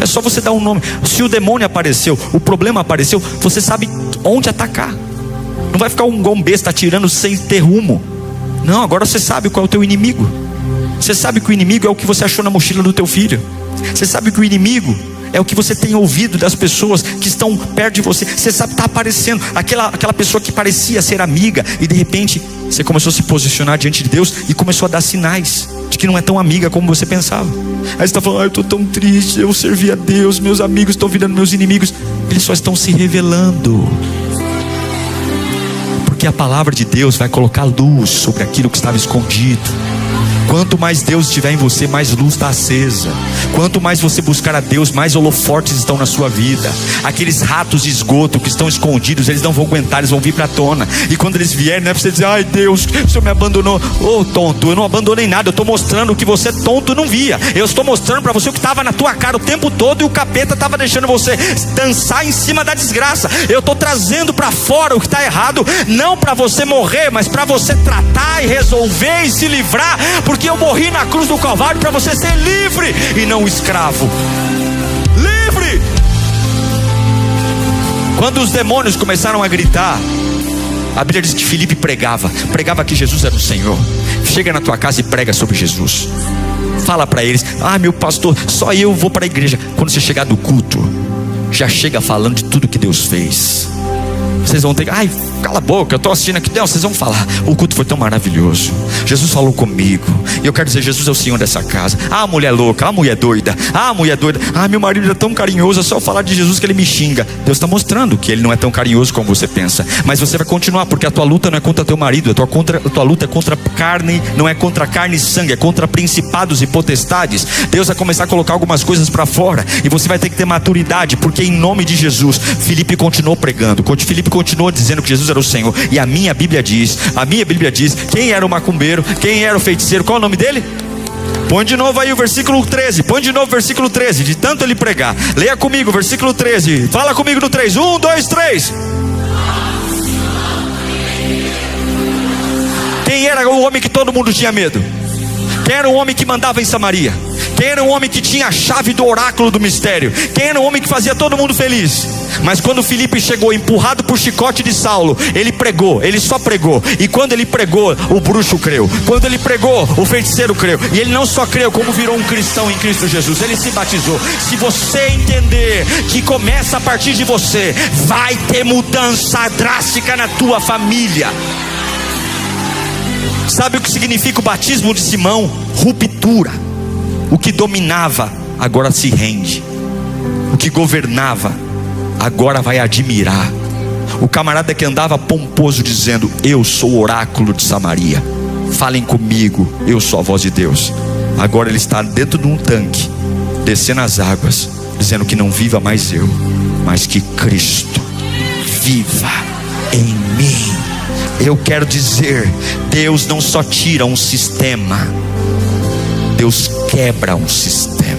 É só você dar um nome. Se o demônio apareceu, o problema apareceu, você sabe onde atacar. Não vai ficar um besta atirando sem ter rumo. Não, agora você sabe qual é o teu inimigo. Você sabe que o inimigo é o que você achou na mochila do teu filho. Você sabe que o inimigo é o que você tem ouvido das pessoas que estão perto de você. Você sabe que está aparecendo aquela pessoa que parecia ser amiga, e de repente você começou a se posicionar diante de Deus e começou a dar sinais de que não é tão amiga como você pensava. Aí você está falando, eu estou tão triste, eu servi a Deus, meus amigos estão virando meus inimigos. Eles só estão se revelando, porque a palavra de Deus vai colocar luz sobre aquilo que estava escondido. Quanto mais Deus estiver em você, mais luz está acesa. Quanto mais você buscar a Deus, mais holofortes estão na sua vida. Aqueles ratos de esgoto que estão escondidos, eles não vão aguentar, eles vão vir para a tona. E quando eles vierem, não é para você dizer, ai Deus, o Senhor me abandonou. Ô tonto, eu não abandonei nada. Eu estou mostrando o que você tonto não via. Eu estou mostrando para você o que estava na tua cara o tempo todo, e o capeta estava deixando você dançar em cima da desgraça. Eu estou trazendo para fora o que está errado, não para você morrer, mas para você tratar e resolver e se livrar. Porque eu morri na cruz do Calvário para você ser livre e não escravo. Livre! Quando os demônios começaram a gritar, a Bíblia diz que Filipe pregava que Jesus era o Senhor. Chega na tua casa e prega sobre Jesus. Fala para eles, meu pastor, só eu vou para a igreja. Quando você chegar do culto, já chega falando de tudo que Deus fez. Vocês vão ter, cala a boca, eu estou assistindo aqui. Não, vocês vão falar, o culto foi tão maravilhoso, Jesus falou comigo, e eu quero dizer, Jesus é o Senhor dessa casa. Mulher louca, mulher doida, meu marido é tão carinhoso, é só falar de Jesus que ele me xinga. Deus está mostrando que ele não é tão carinhoso como você pensa. Mas você vai continuar, porque a tua luta não é contra teu marido, a tua luta é contra carne, não é contra carne e sangue, é contra principados e potestades. Deus vai começar a colocar algumas coisas para fora, e você vai ter que ter maturidade, porque em nome de Jesus, Filipe continuou pregando, Filipe continuou dizendo que Jesus era o Senhor. E a minha Bíblia diz, quem era o macumbeiro, quem era o feiticeiro, qual é o nome dele? Põe de novo aí o versículo 13, de tanto ele pregar. Leia comigo, versículo 13, fala comigo no 3, 1, 2, 3. Quem era o homem que todo mundo tinha medo? Quem era o homem que mandava em Samaria? Quem era o homem que tinha a chave do oráculo do mistério? Quem era o homem que fazia todo mundo feliz? Mas quando Filipe chegou, empurrado por chicote de Saulo, ele só pregou. E quando ele pregou, o bruxo creu. Quando ele pregou, o feiticeiro creu. E ele não só creu, como virou um cristão em Cristo Jesus. Ele se batizou. Se você entender que começa a partir de você, vai ter mudança drástica na tua família. Sabe o que significa o batismo de Simão? Ruptura. O que dominava agora se rende. O que governava agora vai admirar. O camarada que andava pomposo dizendo, eu sou o oráculo de Samaria, falem comigo, eu sou a voz de Deus. Agora ele está dentro de um tanque, descendo as águas, dizendo que não viva mais eu, mas que Cristo viva em mim. Eu quero dizer, Deus não só tira um sistema, Deus quebra um sistema.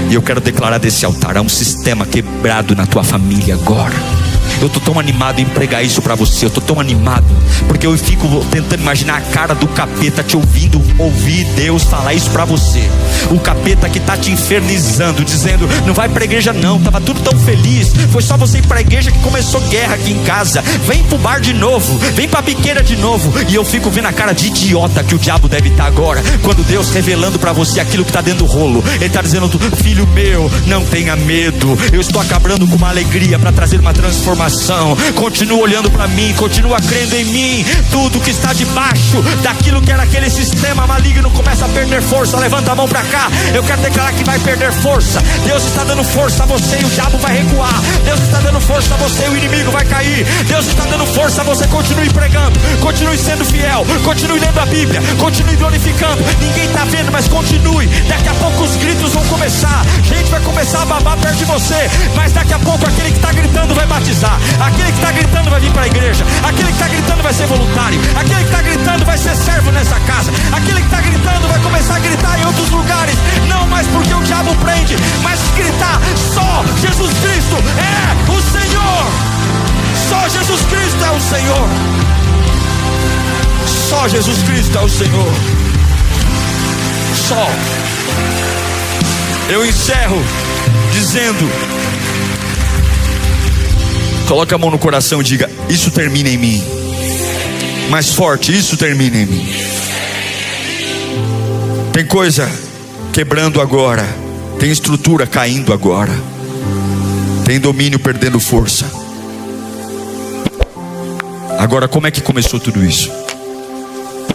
E eu quero declarar desse altar, há um sistema quebrado na tua família agora. Eu estou tão animado em pregar isso para você. Eu estou tão animado, porque eu fico tentando imaginar a cara do capeta te ouvindo, ouvir Deus falar isso para você. O capeta que está te infernizando, dizendo, não vai para a igreja não, estava tudo tão feliz, foi só você ir para a igreja que começou guerra aqui em casa. Vem para o bar de novo, vem para a biqueira de novo. E eu fico vendo a cara de idiota que o diabo deve estar agora, quando Deus revelando para você aquilo que está dentro do rolo. Ele está dizendo, filho meu, não tenha medo, eu estou acabando com uma alegria para trazer uma transformação. Continua olhando para mim, continua crendo em mim. Tudo que está debaixo daquilo que era aquele sistema maligno começa a perder força. Levanta a mão para cá, eu quero declarar que vai perder força. Deus está dando força a você e o diabo vai recuar. Deus está dando força a você e o inimigo vai cair. Deus está dando força a você, continue pregando, continue sendo fiel, continue lendo a Bíblia, continue glorificando. Ninguém está vendo, mas continue. Daqui a pouco os gritos vão começar, gente vai começar a babar perto de você. Mas daqui a pouco aquele que está gritando vai batizar, aquele que está gritando vai vir para a igreja, aquele que Só Jesus Cristo é o Senhor. Só. Eu encerro dizendo: coloque a mão no coração e diga: isso termina em mim. Mais forte: isso termina em mim. Tem coisa quebrando agora, tem estrutura caindo agora, tem domínio perdendo força. Agora, como é que começou tudo isso?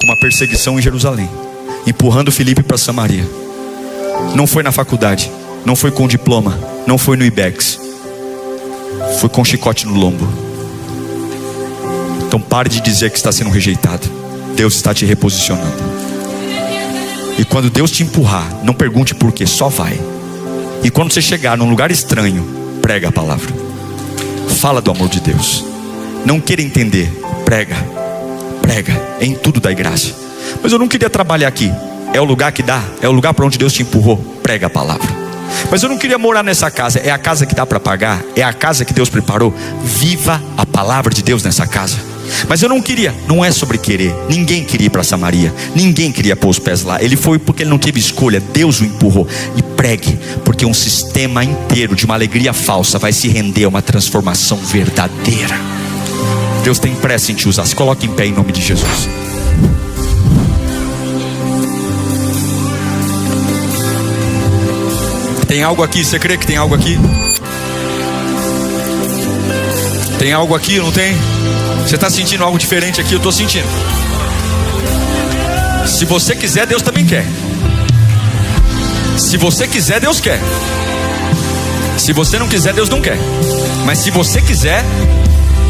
Uma perseguição em Jerusalém, empurrando Filipe para Samaria. Não foi na faculdade, não foi com diploma, não foi no IBEX, foi com chicote no lombo. Então pare de dizer que está sendo rejeitado. Deus está te reposicionando. E quando Deus te empurrar, não pergunte por quê, só vai. E quando você chegar num lugar estranho, prega a palavra. Fala do amor de Deus. Não queira entender, prega. Prega, em tudo dai graça. Mas eu não queria trabalhar aqui. É o lugar que dá, é o lugar para onde Deus te empurrou. Prega a palavra. Mas eu não queria morar nessa casa. É a casa que dá para pagar, é a casa que Deus preparou. Viva a palavra de Deus nessa casa. Mas eu não queria, não é sobre querer. Ninguém queria ir para Samaria, ninguém queria pôr os pés lá. Ele foi porque ele não teve escolha, Deus o empurrou. E pregue, porque um sistema inteiro de uma alegria falsa vai se render a uma transformação verdadeira. Deus tem pressa em te usar. Se coloque em pé em nome de Jesus. Tem algo aqui, você crê que tem algo aqui? Tem algo aqui, não tem? Você está sentindo algo diferente aqui? Eu estou sentindo. Se você quiser, Deus também quer. Se você quiser, Deus quer. Se você não quiser, Deus não quer. Mas se você quiser,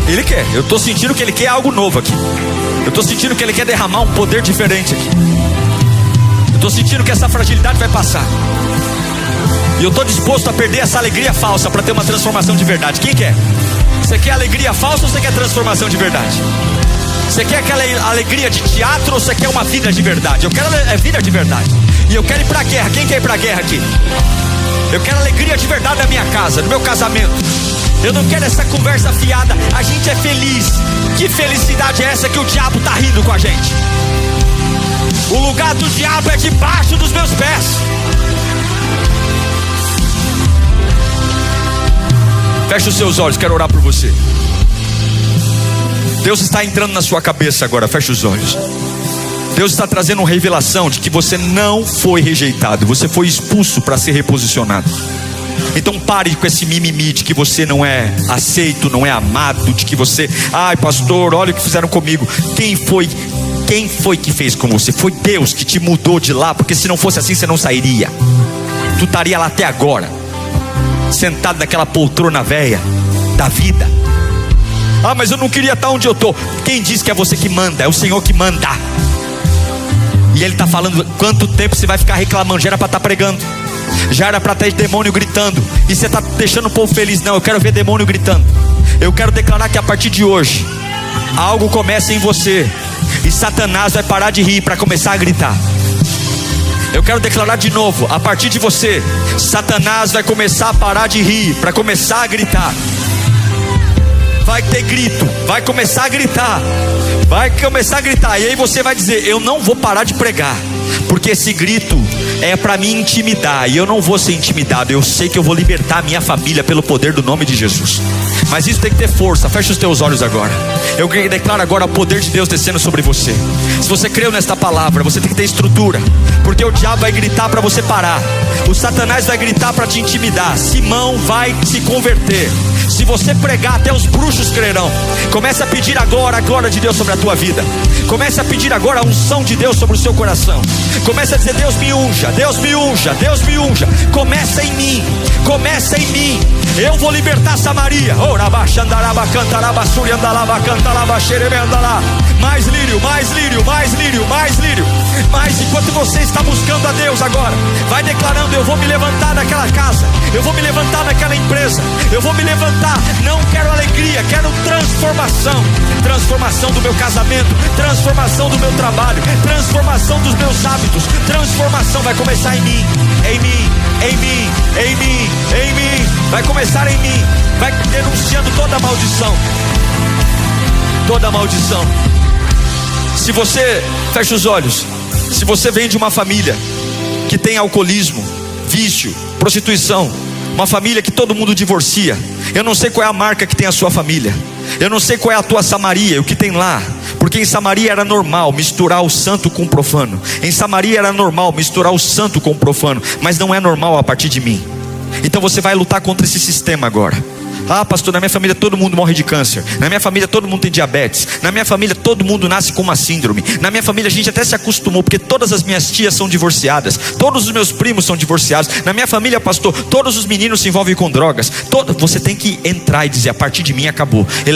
Ele quer. Eu estou sentindo que Ele quer algo novo aqui. Eu estou sentindo que Ele quer derramar um poder diferente aqui. Eu estou sentindo que essa fragilidade vai passar. E eu estou disposto a perder essa alegria falsa para ter uma transformação de verdade. Quem quer? Você quer alegria falsa ou você quer transformação de verdade? Você quer aquela alegria de teatro ou você quer uma vida de verdade? Eu quero vida de verdade. E eu quero ir para a guerra. Quem quer ir para a guerra aqui? Eu quero alegria de verdade na minha casa, no meu casamento. Eu não quero essa conversa fiada. A gente é feliz. Que felicidade é essa que o diabo está rindo com a gente? O lugar do diabo é debaixo dos meus pés. Feche os seus olhos, quero orar por você. Deus está entrando na sua cabeça agora, feche os olhos. Deus está trazendo uma revelação de que você não foi rejeitado, você foi expulso para ser reposicionado. Então pare com esse mimimi de que você não é aceito, não é amado, de que você, ai pastor, olha o que fizeram comigo. Quem foi que fez com você? Foi Deus que te mudou de lá, porque se não fosse assim você não sairia. Tu estaria lá até agora, sentado naquela poltrona velha da vida. Ah, mas eu não queria estar onde eu estou. Quem diz que é você que manda? É o Senhor que manda. E Ele está falando, quanto tempo você vai ficar reclamando? Já era para estar pregando, já era para ter demônio gritando, e você está deixando o povo feliz. Não, eu quero ver demônio gritando. Eu quero declarar que a partir de hoje algo começa em você, e Satanás vai parar de rir para começar a gritar. Eu quero declarar de novo, a partir de você, Satanás vai começar a parar de rir para começar a gritar. Vai ter grito, vai começar a gritar, vai começar a gritar. E aí você vai dizer, eu não vou parar de pregar, porque esse grito é para me intimidar, e eu não vou ser intimidado. Eu sei que eu vou libertar a minha família pelo poder do nome de Jesus. Mas isso tem que ter força. Fecha os teus olhos agora. Eu declaro agora o poder de Deus descendo sobre você. Se você creu nesta palavra, você tem que ter estrutura, porque o diabo vai gritar para você parar, o Satanás vai gritar para te intimidar. Simão vai se converter. Se você pregar, até os bruxos crerão. Comece a pedir agora a glória de Deus sobre a tua vida. Comece a pedir agora a unção de Deus sobre o seu coração. Comece a dizer, Deus me unja, Deus me unja, Deus me unja. Começa em mim, começa em mim. Eu vou libertar Samaria. Mais lírio, mais lírio, mais lírio, mais lírio. Mas enquanto você está buscando a Deus agora, vai declarando, eu vou me levantar naquela casa, eu vou me levantar naquela empresa, eu vou me levantar. Não quero alegria, quero transformação. Transformação do meu casamento, transformação do meu trabalho, transformação dos meus hábitos. Transformação vai começar em mim, em mim, em mim, em mim, em mim. Vai começar em mim. Vai denunciando toda maldição. Toda maldição. Se você, fecha os olhos, se você vem de uma família que tem alcoolismo, vício, prostituição, uma família que todo mundo divorcia, eu não sei qual é a marca que tem a sua família, eu não sei qual é a tua Samaria, o que tem lá, porque em Samaria era normal misturar o santo com o profano. Em Samaria era normal misturar o santo com o profano, mas não é normal a partir de mim. Então você vai lutar contra esse sistema agora. Ah, pastor, na minha família todo mundo morre de câncer. Na minha família todo mundo tem diabetes. Na minha família todo mundo nasce com uma síndrome. Na minha família a gente até se acostumou, porque todas as minhas tias são divorciadas, todos os meus primos são divorciados. Na minha família, pastor, todos os meninos se envolvem com drogas. Você tem que entrar e dizer: a partir de mim acabou. É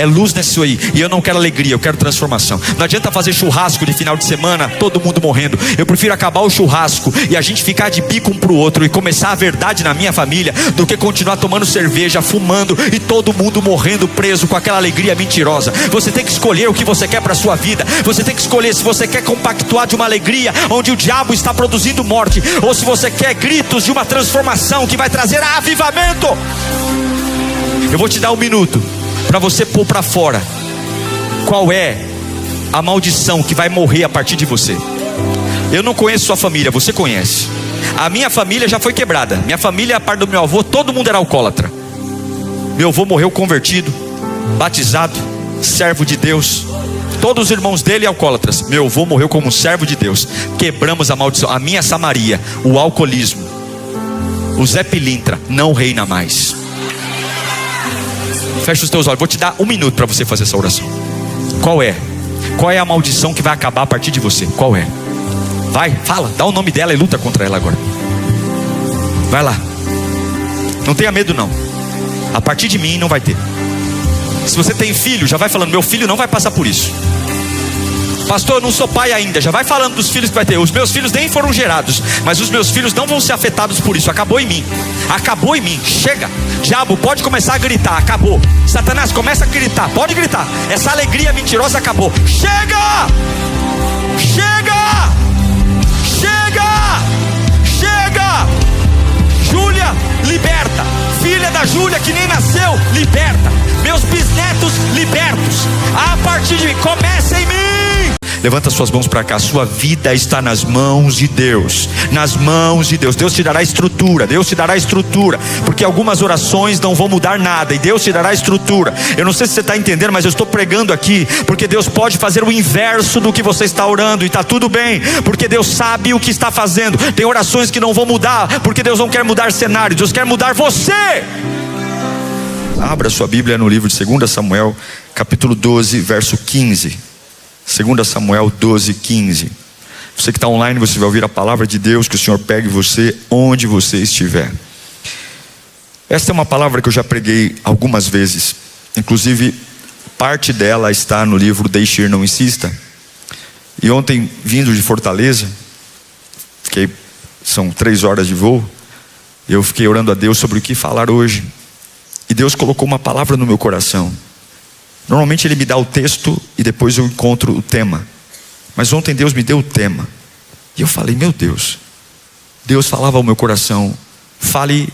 luz nisso aí. E eu não quero alegria, eu quero transformação. Não adianta fazer churrasco de final de semana, todo mundo morrendo. Eu prefiro acabar o churrasco e a gente ficar de bico um pro outro e começar a verdade na minha família, do que continuar tomando cerveja, fumando e todo mundo morrendo preso com aquela alegria mentirosa. Você tem que escolher o que você quer para a sua vida. Você tem que escolher se você quer compactuar de uma alegria onde o diabo está produzindo morte, ou se você quer gritos de uma transformação que vai trazer avivamento. Eu vou te dar 1 minuto para você pôr para fora qual é a maldição que vai morrer a partir de você. Eu não conheço sua família, você conhece. A minha família já foi quebrada. Minha família, a parte do meu avô, todo mundo era alcoólatra. Meu avô morreu convertido, batizado, servo de Deus. Todos os irmãos dele alcoólatras. Meu avô morreu como servo de Deus. Quebramos a maldição. A minha Samaria, o alcoolismo, o Zé Pilintra, não reina mais. Fecha os teus olhos. Vou te dar 1 minuto para você fazer essa oração. Qual é? Qual é a maldição que vai acabar a partir de você? Qual é? Vai, fala, dá o nome dela e luta contra ela agora. Vai lá. Não tenha medo não. A partir de mim não vai ter. Se você tem filho, já vai falando: meu filho não vai passar por isso. Pastor, eu não sou pai ainda. Já vai falando dos filhos que vai ter. Os meus filhos nem foram gerados, mas os meus filhos não vão ser afetados por isso. Acabou em mim. Acabou em mim. Chega. Diabo, pode começar a gritar. Acabou. Satanás, começa a gritar. Pode gritar. Essa alegria mentirosa acabou. Chega. Chega. Chega. Chega. Júlia, liberta. Filha da Júlia que nem nasceu, liberta. Meus bisnetos, libertos. A partir de mim, começa em mim. Levanta suas mãos para cá. Sua vida está nas mãos de Deus. Nas mãos de Deus. Deus te dará estrutura. Deus te dará estrutura. Porque algumas orações não vão mudar nada, e Deus te dará estrutura. Eu não sei se você está entendendo, mas eu estou pregando aqui porque Deus pode fazer o inverso do que você está orando, e está tudo bem, porque Deus sabe o que está fazendo. Tem orações que não vão mudar, porque Deus não quer mudar cenário. Deus quer mudar você. Abra sua Bíblia no livro de 2 Samuel, capítulo 12, verso 15. 2 Samuel 12, 15. Você que está online, você vai ouvir a palavra de Deus. Que o Senhor pegue você onde você estiver. Esta é uma palavra que eu já preguei algumas vezes. Inclusive, parte dela está no livro Deixe Ir, Não Insista. E ontem, vindo de Fortaleza, são 3 horas de voo, eu fiquei orando a Deus sobre o que falar hoje. E Deus colocou uma palavra no meu coração. Normalmente Ele me dá o texto e depois eu encontro o tema. Mas ontem Deus me deu o tema. E eu falei: meu Deus. Deus falava ao meu coração: fale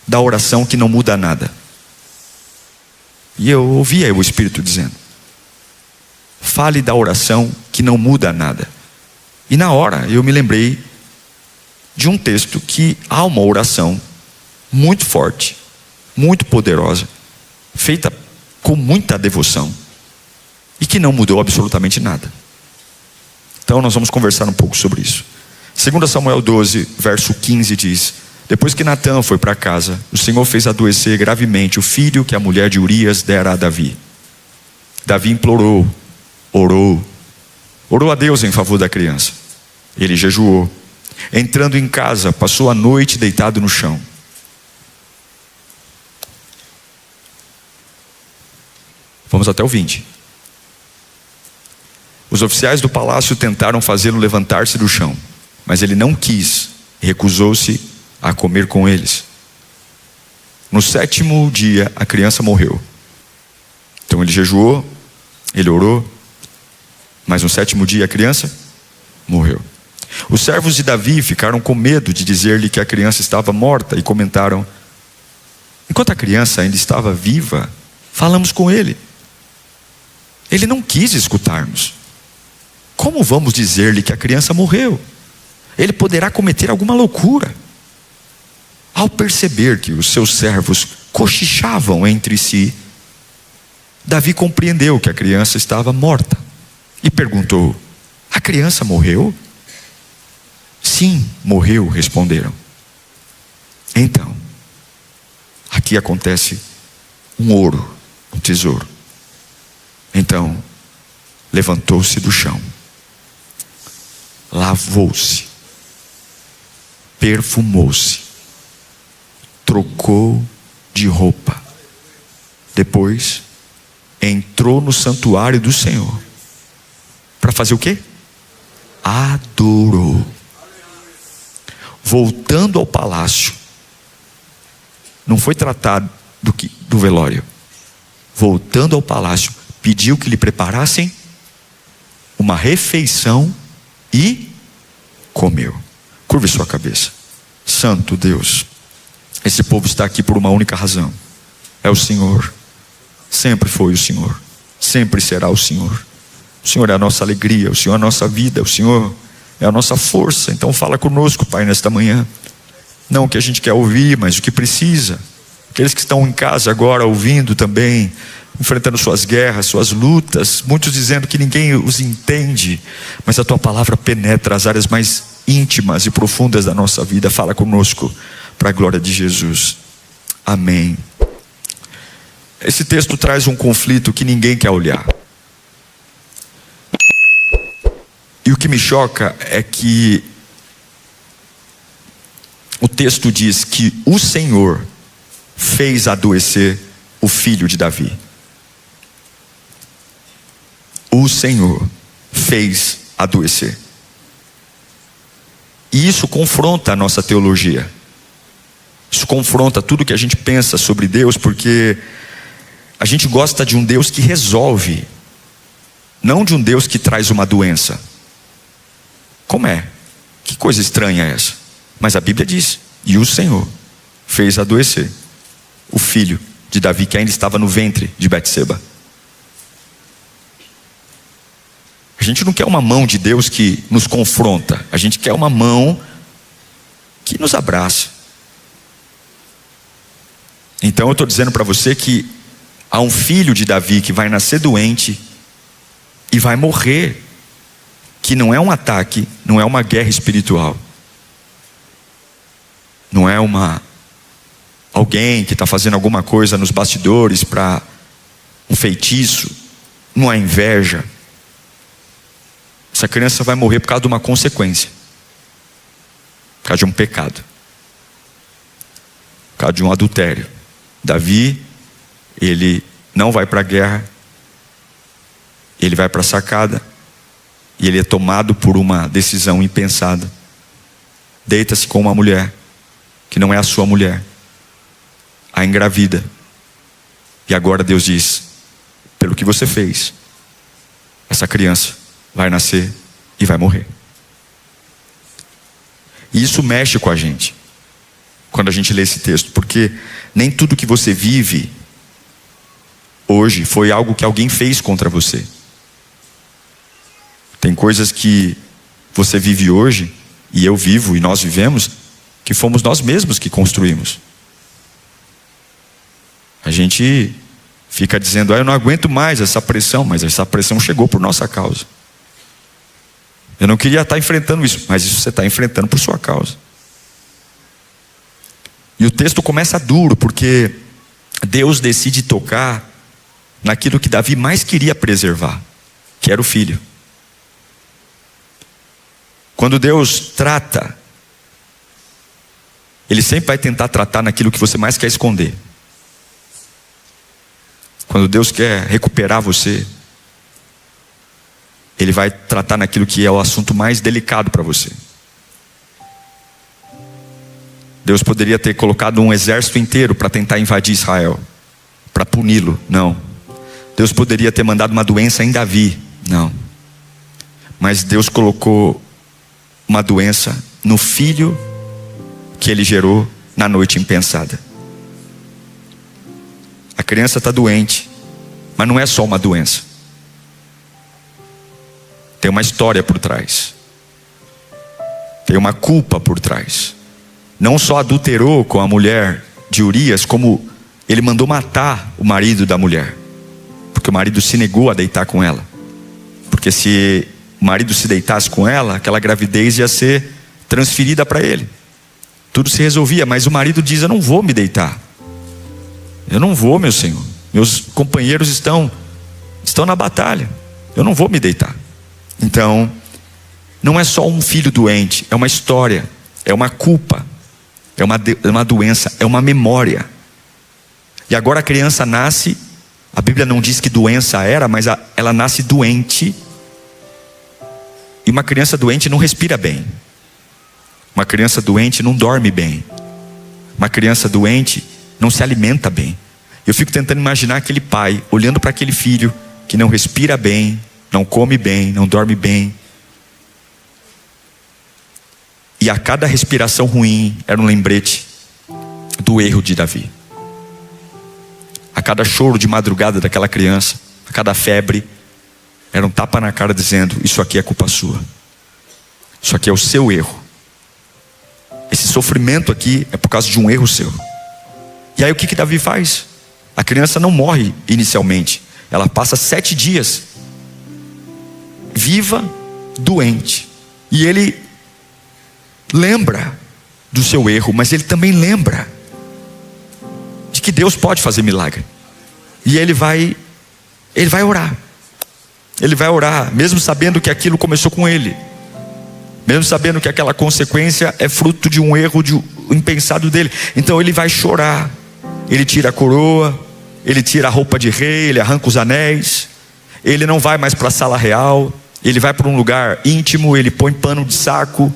da oração que não muda nada. E eu ouvia o Espírito dizendo: fale da oração que não muda nada. E na hora eu me lembrei de um texto que há uma oração muito forte, muito poderosa, feita com muita devoção, e que não mudou absolutamente nada. Então nós vamos conversar um pouco sobre isso. 2 Samuel 12, verso 15 diz: depois que Natã foi para casa, o Senhor fez adoecer gravemente o filho que a mulher de Urias dera a Davi. Davi implorou, orou a Deus em favor da criança. Ele jejuou. Entrando em casa, passou a noite deitado no chão. Vamos até o 20. Os oficiais do palácio tentaram fazê-lo levantar-se do chão, mas ele não quis, recusou-se a comer com eles. No 7º dia, a criança morreu. Então ele jejuou, ele orou, mas no 7º dia a criança morreu. Os servos de Davi ficaram com medo de dizer-lhe que a criança estava morta e comentaram: enquanto a criança ainda estava viva, falamos com ele. Ele não quis escutar-nos. Como vamos dizer-lhe que a criança morreu? Ele poderá cometer alguma loucura. Ao perceber que os seus servos cochichavam entre si, Davi compreendeu que a criança estava morta e perguntou: a criança morreu? Sim, morreu, responderam. Então, aqui acontece um ouro, um tesouro. Então, levantou-se do chão, lavou-se, perfumou-se, trocou de roupa. Depois, entrou no santuário do Senhor. Para fazer o quê? Adorou. Voltando ao palácio, não foi tratado do velório. Voltando ao palácio, pediu que lhe preparassem uma refeição e comeu. Curve sua cabeça. Santo Deus, esse povo está aqui por uma única razão: é o Senhor. Sempre foi o Senhor, sempre será o Senhor. O Senhor é a nossa alegria, o Senhor é a nossa vida, o Senhor é a nossa força. Então fala conosco, Pai, nesta manhã. Não o que a gente quer ouvir, mas o que precisa. Aqueles que estão em casa agora ouvindo também, enfrentando suas guerras, suas lutas, muitos dizendo que ninguém os entende, mas a Tua palavra penetra as áreas mais íntimas e profundas da nossa vida. Fala conosco, para a glória de Jesus. Amém. Esse texto traz um conflito que ninguém quer olhar. E o que me choca é que o texto diz que o Senhor fez adoecer o filho de Davi. O Senhor fez adoecer. E isso confronta a nossa teologia. Isso confronta tudo que a gente pensa sobre Deus, porque a gente gosta de um Deus que resolve, não de um Deus que traz uma doença. Como é? Que coisa estranha é essa? Mas a Bíblia diz: e o Senhor fez adoecer o filho de Davi, que ainda estava no ventre de Betseba. A gente não quer uma mão de Deus que nos confronta. A gente quer uma mão que nos abraça. Então eu estou dizendo para você que há um filho de Davi que vai nascer doente e vai morrer, que não é um ataque, não é uma guerra espiritual, não é alguém que está fazendo alguma coisa nos bastidores para um feitiço, não é inveja. Essa criança vai morrer por causa de uma consequência, por causa de um pecado, por causa de um adultério. Davi, ele não vai para a guerra, ele vai para a sacada, e ele é tomado por uma decisão impensada. Deita-se com uma mulher que não é a sua mulher, a engravida. E agora Deus diz: pelo que você fez, essa criança vai nascer e vai morrer. E isso mexe com a gente quando a gente lê esse texto, porque nem tudo que você vive hoje foi algo que alguém fez contra você. Tem coisas que você vive hoje, e eu vivo, e nós vivemos, que fomos nós mesmos que construímos. A gente fica dizendo: eu não aguento mais essa pressão, mas essa pressão chegou por nossa causa. Eu não queria estar enfrentando isso, mas isso você está enfrentando por sua causa. E o texto começa duro, porque Deus decide tocar naquilo que Davi mais queria preservar, que era o filho. Quando Deus trata, Ele sempre vai tentar tratar naquilo que você mais quer esconder. Quando Deus quer recuperar você, Ele vai tratar naquilo que é o assunto mais delicado para você. Deus poderia ter colocado um exército inteiro para tentar invadir Israel, para puni-lo. Não. Deus poderia ter mandado uma doença em Davi. Não. Mas Deus colocou uma doença no filho que Ele gerou na noite impensada. A criança está doente, mas não é só uma doença. tem uma história por trás. Tem uma culpa por trás. Não só adulterou com a mulher de Urias, como ele mandou matar o marido da mulher. Porque o marido se negou a deitar com ela. Porque se o marido se deitasse com ela, aquela gravidez ia ser transferida para ele. Tudo se resolvia, mas o marido diz: eu não vou me deitar. Eu não vou, meu senhor. Meus companheiros estão na batalha. Eu não vou me deitar. Então, não é só um filho doente, é uma história, é uma culpa, é uma doença, é uma memória. E agora a criança nasce, a Bíblia não diz que doença era, mas ela nasce doente. E uma criança doente não respira bem. Uma criança doente não dorme bem. Uma criança doente não se alimenta bem. Eu fico tentando imaginar aquele pai olhando para aquele filho que não respira bem, não come bem, não dorme bem. E a cada respiração ruim era um lembrete do erro de Davi. A cada choro de madrugada daquela criança, a cada febre, era um tapa na cara dizendo: isso aqui é culpa sua. Isso aqui é o seu erro. Esse sofrimento aqui é por causa de um erro seu. E aí o que Davi faz? A criança não morre inicialmente. Ela passa 7 dias viva, doente. E ele lembra do seu erro, mas ele também lembra de que Deus pode fazer milagre. E ele vai orar. Ele vai orar, mesmo sabendo que aquilo começou com ele. Mesmo sabendo que aquela consequência é fruto de um erro, de um impensado dele. Então ele vai chorar. Ele tira a coroa, ele tira a roupa de rei, ele arranca os anéis. Ele não vai mais para a sala real. Ele vai para um lugar íntimo, ele põe pano de saco.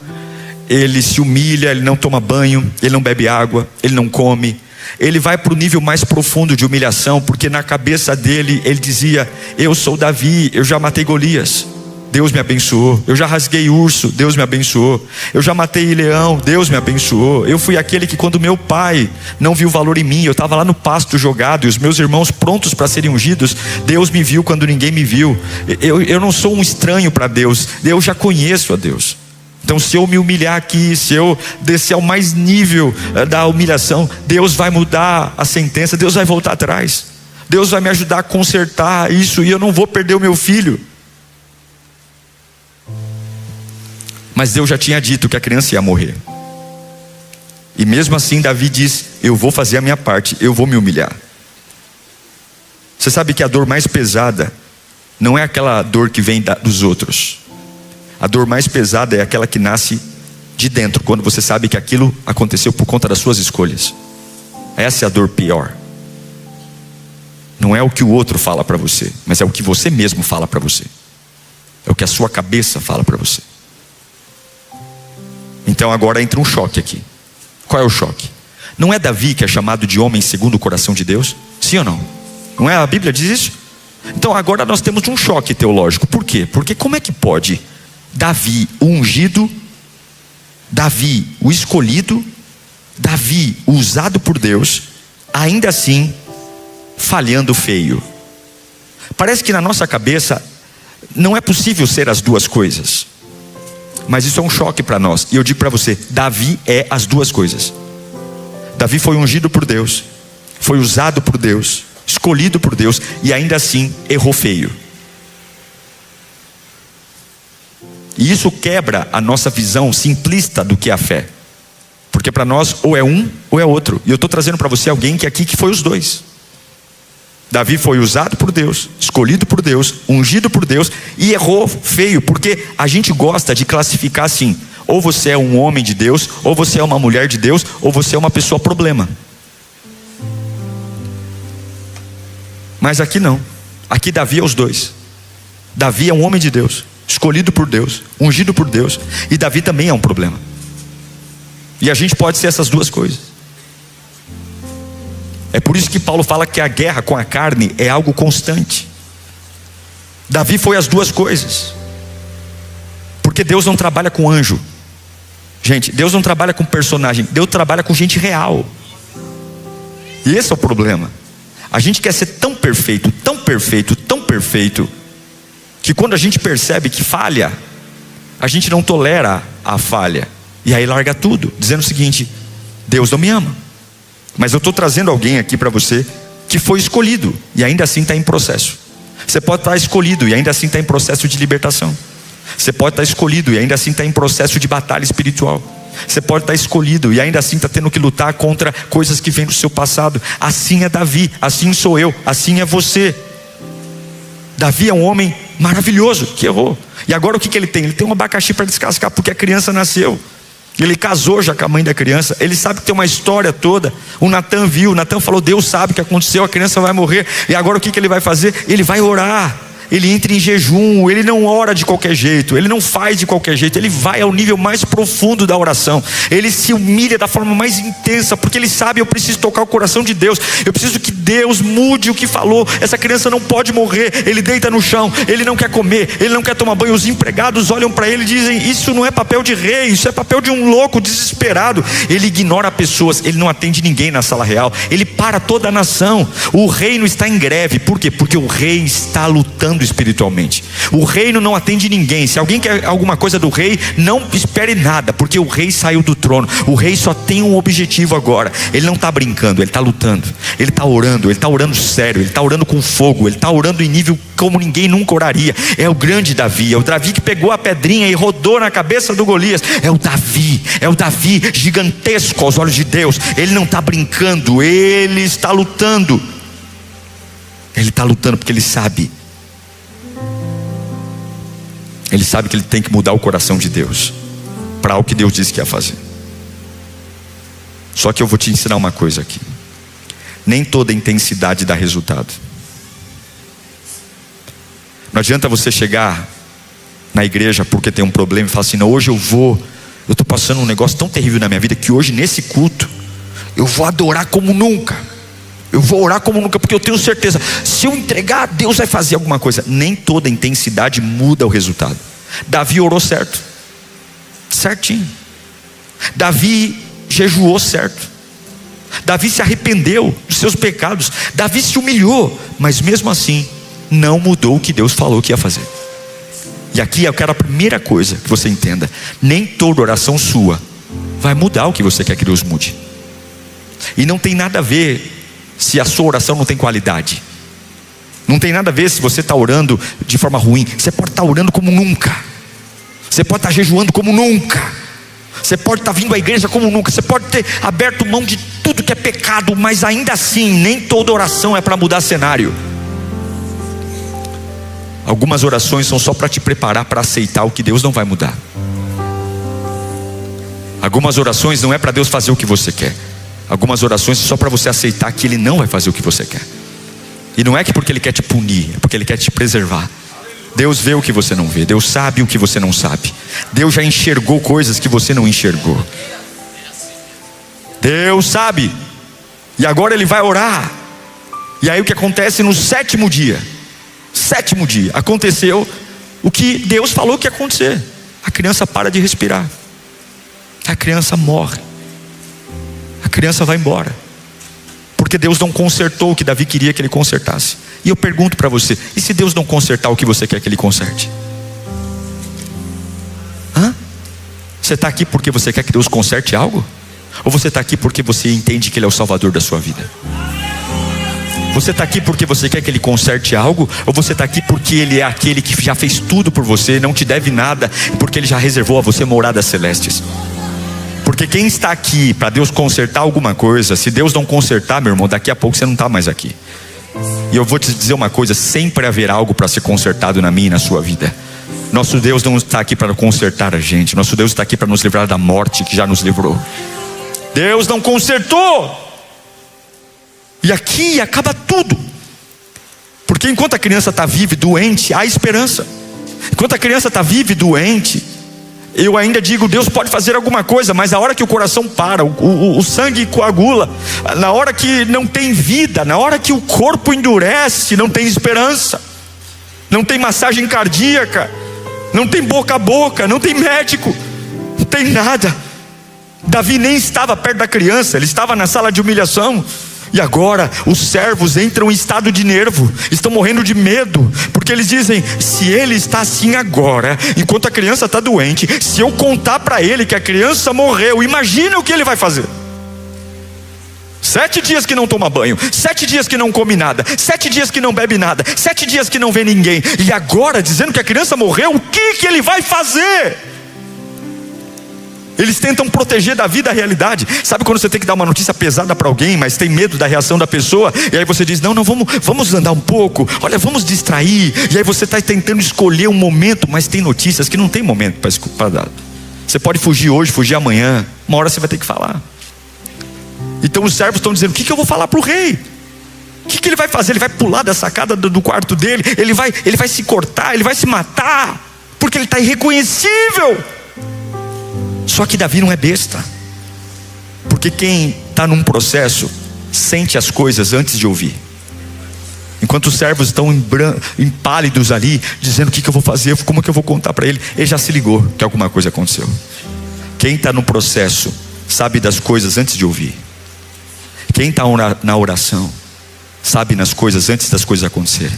Ele se humilha, ele não toma banho, ele não bebe água, ele não come. Ele vai para o nível mais profundo de humilhação, porque na cabeça dele, ele dizia: eu sou Davi, eu já matei Golias, Deus me abençoou. Eu já rasguei urso, Deus me abençoou. Eu já matei leão, Deus me abençoou. Eu fui aquele que, quando meu pai não viu valor em mim, eu estava lá no pasto jogado, e os meus irmãos prontos para serem ungidos, Deus me viu quando ninguém me viu. Eu não sou um estranho para Deus, eu já conheço a Deus. Então, se eu me humilhar aqui, se eu descer ao mais nível da humilhação, Deus vai mudar a sentença, Deus vai voltar atrás, Deus vai me ajudar a consertar isso, e eu não vou perder o meu filho. Mas Deus já tinha dito que a criança ia morrer. E mesmo assim Davi diz: eu vou fazer a minha parte, eu vou me humilhar. Você sabe que a dor mais pesada não é aquela dor que vem dos outros. A dor mais pesada é aquela que nasce de dentro, quando você sabe que aquilo aconteceu por conta das suas escolhas. Essa é a dor pior. Não é o que o outro fala para você, mas é o que você mesmo fala para você. É o que a sua cabeça fala para você. Então agora entra um choque aqui. Qual é o choque? Não é Davi que é chamado de homem segundo o coração de Deus? Sim ou não? Não é? A Bíblia diz isso? Então agora nós temos um choque teológico. Por quê? Porque como é que pode Davi, o ungido, Davi, o escolhido, Davi, o usado por Deus, ainda assim falhando feio? Parece que na nossa cabeça não é possível ser as duas coisas. Mas isso é um choque para nós. E eu digo para você: Davi é as duas coisas. Davi foi ungido por Deus, foi usado por Deus, escolhido por Deus, e ainda assim errou feio. E isso quebra a nossa visão simplista do que é a fé. Porque para nós ou é um ou é outro. E eu estou trazendo para você alguém que foi os dois. Davi foi usado por Deus, escolhido por Deus, ungido por Deus, e errou feio. Porque a gente gosta de classificar assim: ou você é um homem de Deus, ou você é uma mulher de Deus, ou você é uma pessoa problema. Mas aqui não. Aqui Davi é os dois. Davi é um homem de Deus, escolhido por Deus, ungido por Deus, e Davi também é um problema. E a gente pode ser essas duas coisas. É por isso que Paulo fala que a guerra com a carne é algo constante. Davi foi as duas coisas. Porque Deus não trabalha com anjo. Gente, Deus não trabalha com personagem, Deus trabalha com gente real. E esse é o problema. A gente quer ser tão perfeito, tão perfeito, tão perfeito, que quando a gente percebe que falha, a gente não tolera a falha, e aí larga tudo, dizendo o seguinte: Deus não me ama. Mas eu estou trazendo alguém aqui para você que foi escolhido e ainda assim está em processo. Você pode estar escolhido e ainda assim está em processo de libertação. Você pode estar escolhido e ainda assim está em processo de batalha espiritual. Você pode estar escolhido e ainda assim está tendo que lutar contra coisas que vêm do seu passado. Assim é Davi, assim sou eu, assim é você. Davi é um homem maravilhoso que errou. E agora o que ele tem? Ele tem um abacaxi para descascar, porque a criança nasceu. Ele casou já com a mãe da criança. Ele sabe que tem uma história toda. O Natan viu, o Natan falou: Deus sabe o que aconteceu, a criança vai morrer. E agora o que ele vai fazer? Ele vai orar. Ele entra em jejum, ele não ora de qualquer jeito, ele não faz de qualquer jeito, ele vai ao nível mais profundo da oração, ele se humilha da forma mais intensa, porque ele sabe: eu preciso tocar o coração de Deus, eu preciso que Deus mude o que falou, essa criança não pode morrer. Ele deita no chão, ele não quer comer, ele não quer tomar banho. Os empregados olham para ele e dizem: isso não é papel de rei, isso é papel de um louco desesperado. Ele ignora pessoas, ele não atende ninguém na sala real, ele para toda a nação. O reino está em greve. Por quê? Porque o rei está lutando espiritualmente. O reino não atende ninguém. Se alguém quer alguma coisa do rei, não espere nada, porque o rei saiu do trono. O rei só tem um objetivo agora. Ele não está brincando, ele está lutando, ele está orando sério, ele está orando com fogo, ele está orando em nível como ninguém nunca oraria. É o grande Davi, é o Davi que pegou a pedrinha e rodou na cabeça do Golias. É o Davi gigantesco aos olhos de Deus. Ele não está brincando, ele está lutando. Ele está lutando porque ele sabe que ele tem que mudar o coração de Deus para o que Deus disse que ia fazer. Só que eu vou te ensinar uma coisa aqui: nem toda intensidade dá resultado. Não adianta você chegar na igreja porque tem um problema e falar assim: não, hoje eu estou passando um negócio tão terrível na minha vida que hoje nesse culto eu vou adorar como nunca, eu vou orar como nunca, porque eu tenho certeza, se eu entregar, Deus vai fazer alguma coisa. Nem toda intensidade muda o resultado. Davi orou certinho. Davi jejuou certo. Davi se arrependeu dos seus pecados. Davi se humilhou, mas mesmo assim não mudou o que Deus falou que ia fazer. E aqui eu quero a primeira coisa que você entenda: nem toda oração sua vai mudar o que você quer que Deus mude. E não tem nada a ver se a sua oração não tem qualidade. Não tem nada a ver se você está orando de forma ruim. Você pode estar orando como nunca. Você pode estar jejuando como nunca. Você pode estar vindo à igreja como nunca. Você pode ter aberto mão de tudo que é pecado, mas ainda assim, nem toda oração é para mudar cenário. Algumas orações são só para te preparar para aceitar o que Deus não vai mudar. Algumas orações não é para Deus fazer o que você quer. Algumas orações são só para você aceitar que Ele não vai fazer o que você quer. E não é que porque Ele quer te punir, é porque Ele quer te preservar. Deus vê o que você não vê, Deus sabe o que você não sabe, Deus já enxergou coisas que você não enxergou. Deus sabe. E agora Ele vai orar. E aí o que acontece no sétimo dia? Aconteceu o que Deus falou que ia acontecer. A criança para de respirar, a criança morre, a criança vai embora, porque Deus não consertou o que Davi queria que ele consertasse. E eu pergunto para você: e se Deus não consertar o que você quer que Ele conserte? Você está aqui porque você quer que Deus conserte algo? Ou você está aqui porque você entende que Ele é o Salvador da sua vida? Você está aqui porque você quer que Ele conserte algo? Ou você está aqui porque Ele é aquele que já fez tudo por você, não te deve nada, porque Ele já reservou a você moradas celestes? Porque quem está aqui para Deus consertar alguma coisa, se Deus não consertar, meu irmão, daqui a pouco você não está mais aqui. E eu vou te dizer uma coisa: sempre haverá algo para ser consertado na minha e na sua vida. Nosso Deus não está aqui para consertar a gente. Nosso Deus está aqui para nos livrar da morte que já nos livrou. Deus não consertou. E aqui acaba tudo. Porque enquanto a criança está viva e doente, há esperança. Enquanto a criança está viva e doente, eu ainda digo: Deus pode fazer alguma coisa. Mas a hora que o coração para, o sangue coagula, na hora que não tem vida, na hora que o corpo endurece, não tem esperança. Não tem massagem cardíaca, não tem boca a boca, não tem médico, não tem nada. Davi nem estava perto da criança, ele estava na sala de humilhação. E agora os servos entram em estado de nervo, estão morrendo de medo, porque eles dizem: se ele está assim agora, enquanto a criança está doente, se eu contar para ele que a criança morreu, imagina o que ele vai fazer. 7 dias que não toma banho, 7 dias que não come nada, 7 dias que não bebe nada, 7 dias que não vê ninguém, e agora dizendo que a criança morreu, o que ele vai fazer? Eles tentam proteger da vida a realidade. Sabe quando você tem que dar uma notícia pesada para alguém, mas tem medo da reação da pessoa, e aí você diz: não, vamos andar um pouco, olha, vamos distrair. E aí você está tentando escolher um momento, mas tem notícias que não tem momento para dar. Você pode fugir hoje, fugir amanhã, uma hora você vai ter que falar. Então os servos estão dizendo: o que eu vou falar para o rei? O que ele vai fazer? Ele vai pular da sacada do quarto dele, ele vai se cortar, ele vai se matar, porque ele está irreconhecível. Só que Davi não é besta, porque quem está num processo sente as coisas antes de ouvir. Enquanto os servos estão impálidos ali, dizendo: o que eu vou fazer, como que eu vou contar para ele? Ele já se ligou que alguma coisa aconteceu. Quem está no processo sabe das coisas antes de ouvir. Quem está na oração sabe nas coisas antes das coisas acontecerem.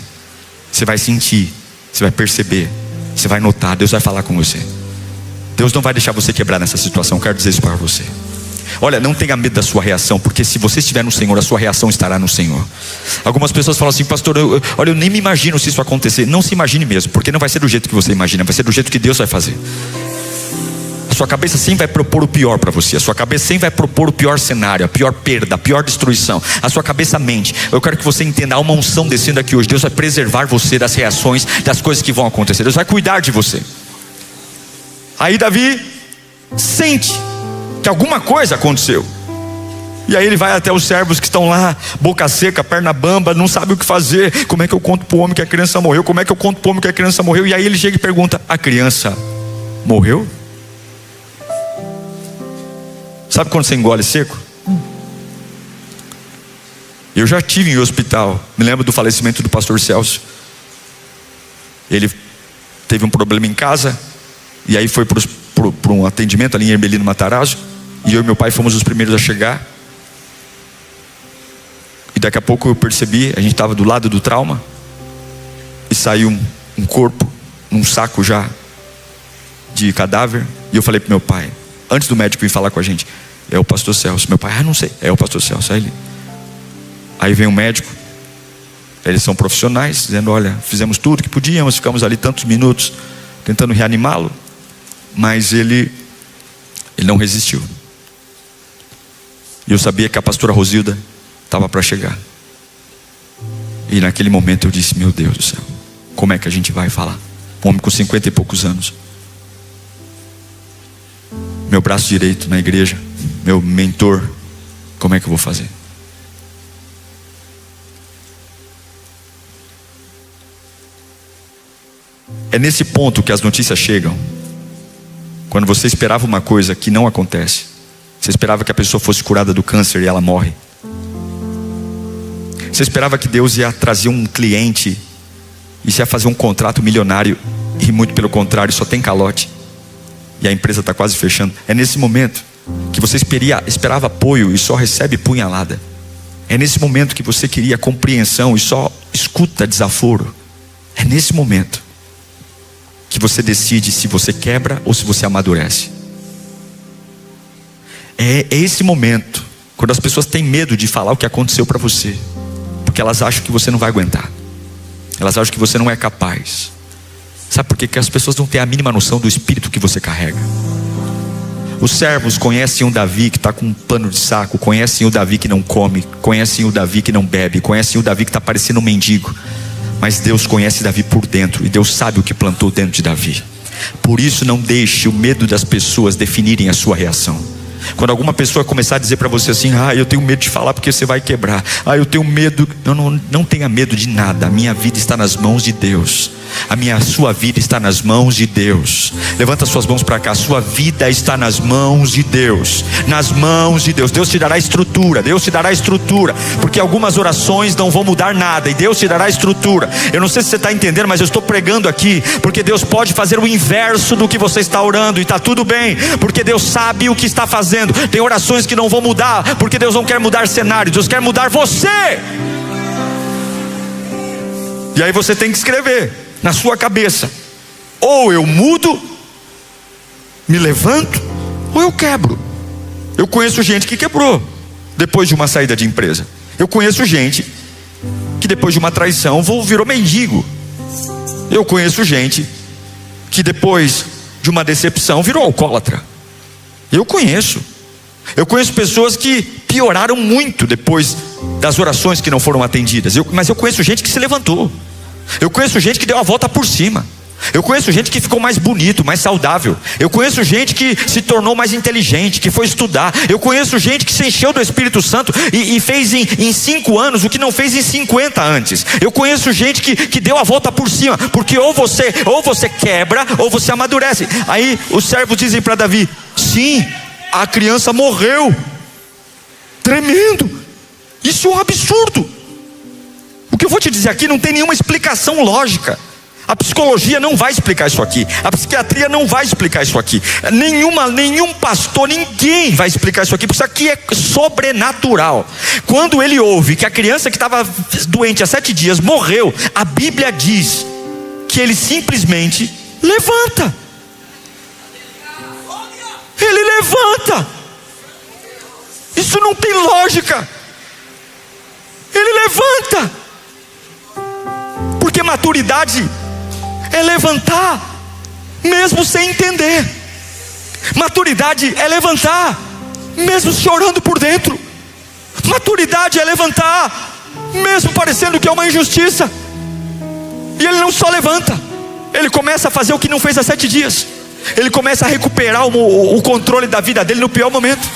Você vai sentir, você vai perceber, você vai notar, Deus vai falar com você. Deus não vai deixar você quebrar nessa situação. Quero dizer isso para você. Olha, não tenha medo da sua reação, porque se você estiver no Senhor, a sua reação estará no Senhor. Algumas pessoas falam assim: pastor, eu nem me imagino se isso acontecer. Não se imagine mesmo, porque não vai ser do jeito que você imagina, vai ser do jeito que Deus vai fazer. A sua cabeça sempre vai propor o pior para você. A sua cabeça sempre vai propor o pior cenário, a pior perda, a pior destruição. A sua cabeça mente. Eu quero que você entenda: há uma unção descendo aqui hoje. Deus vai preservar você das reações, das coisas que vão acontecer. Deus vai cuidar de você. Aí Davi sente que alguma coisa aconteceu. E aí ele vai até os servos que estão lá, boca seca, perna bamba, não sabe o que fazer. Como é que eu conto para o homem que a criança morreu? Como é que eu conto para o homem que a criança morreu? E aí ele chega e pergunta: a criança morreu? Sabe quando você engole seco? Eu já tive em hospital. Me lembro do falecimento do pastor Celso. Ele teve um problema em casa, e aí foi para um atendimento ali em Hermelino Matarazzo. E eu e meu pai fomos os primeiros a chegar. E daqui a pouco eu percebi, a gente estava do lado do trauma, e saiu um corpo, num saco já de cadáver. E eu falei para meu pai, antes do médico vir falar com a gente: é o pastor Celso. Meu pai: não sei. É o pastor Celso. Aí vem um médico, eles são profissionais, dizendo: olha, fizemos tudo que podíamos, ficamos ali tantos minutos tentando reanimá-lo, mas ele não resistiu. E eu sabia que a pastora Rosilda estava para chegar. E naquele momento eu disse: meu Deus do céu, como é que a gente vai falar? Um homem com 50 e poucos anos, meu braço direito na igreja, meu mentor, como é que eu vou fazer? É nesse ponto que as notícias chegam. Quando você esperava uma coisa que não acontece. Você esperava que a pessoa fosse curada do câncer e ela morre. Você esperava que Deus ia trazer um cliente e ia fazer um contrato milionário, e muito pelo contrário, só tem calote, e a empresa está quase fechando. É nesse momento que você esperava apoio e só recebe punhalada. É nesse momento que você queria compreensão e só escuta desaforo. É nesse momento que você decide se você quebra ou se você amadurece. É esse momento quando as pessoas têm medo de falar o que aconteceu para você, porque elas acham que você não vai aguentar, elas acham que você não é capaz. Sabe por quê? Porque as pessoas não têm a mínima noção do espírito que você carrega. Os servos conhecem o Davi que está com um pano de saco, conhecem o Davi que não come, conhecem o Davi que não bebe, conhecem o Davi que está parecendo um mendigo. Mas Deus conhece Davi por dentro, e Deus sabe o que plantou dentro de Davi. Por isso não deixe o medo das pessoas definirem a sua reação. Quando alguma pessoa começar a dizer para você assim: eu tenho medo de falar porque você vai quebrar, eu tenho medo. Não tenha medo de nada. A minha vida está nas mãos de Deus. sua vida está nas mãos de Deus. Levanta suas mãos para cá. Sua vida está nas mãos de Deus. Nas mãos de Deus. Deus te dará estrutura. Deus te dará estrutura. Porque algumas orações não vão mudar nada, e Deus te dará estrutura. Eu não sei se você está entendendo, mas eu estou pregando aqui porque Deus pode fazer o inverso do que você está orando, e está tudo bem, porque Deus sabe o que está fazendo. Tem orações que não vão mudar, porque Deus não quer mudar cenário, Deus quer mudar você. E aí você tem que escrever na sua cabeça: ou eu mudo, me levanto, ou eu quebro. Eu conheço gente que quebrou depois de uma saída de empresa. Eu conheço gente que depois de uma traição virou mendigo. Eu conheço gente que depois de uma decepção virou alcoólatra. Eu conheço pessoas que pioraram muito depois das orações que não foram atendidas. Mas eu conheço gente que se levantou. Eu conheço gente que deu a volta por cima. Eu conheço gente que ficou mais bonito, mais saudável. Eu conheço gente que se tornou mais inteligente, que foi estudar. Eu conheço gente que se encheu do Espírito Santo e fez em 5 anos o que não fez em 50 antes. Eu conheço gente que deu a volta por cima, porque ou você quebra, ou você amadurece. Aí os servos dizem para Davi: sim, a criança morreu. Tremendo. Isso é um absurdo. O que eu vou te dizer aqui não tem nenhuma explicação lógica. A psicologia não vai explicar isso aqui. A psiquiatria não vai explicar isso aqui. Nenhum pastor, ninguém vai explicar isso aqui, porque isso aqui é sobrenatural. Quando ele ouve que a criança que estava doente há 7 dias morreu, a Bíblia diz que ele simplesmente levanta. Ele levanta. Isso não tem lógica. Ele levanta. Porque maturidade é levantar mesmo sem entender. Maturidade é levantar mesmo chorando por dentro. Maturidade é levantar mesmo parecendo que é uma injustiça. E ele não só levanta, ele começa a fazer o que não fez há 7 dias. Ele começa a recuperar o controle da vida dele no pior momento.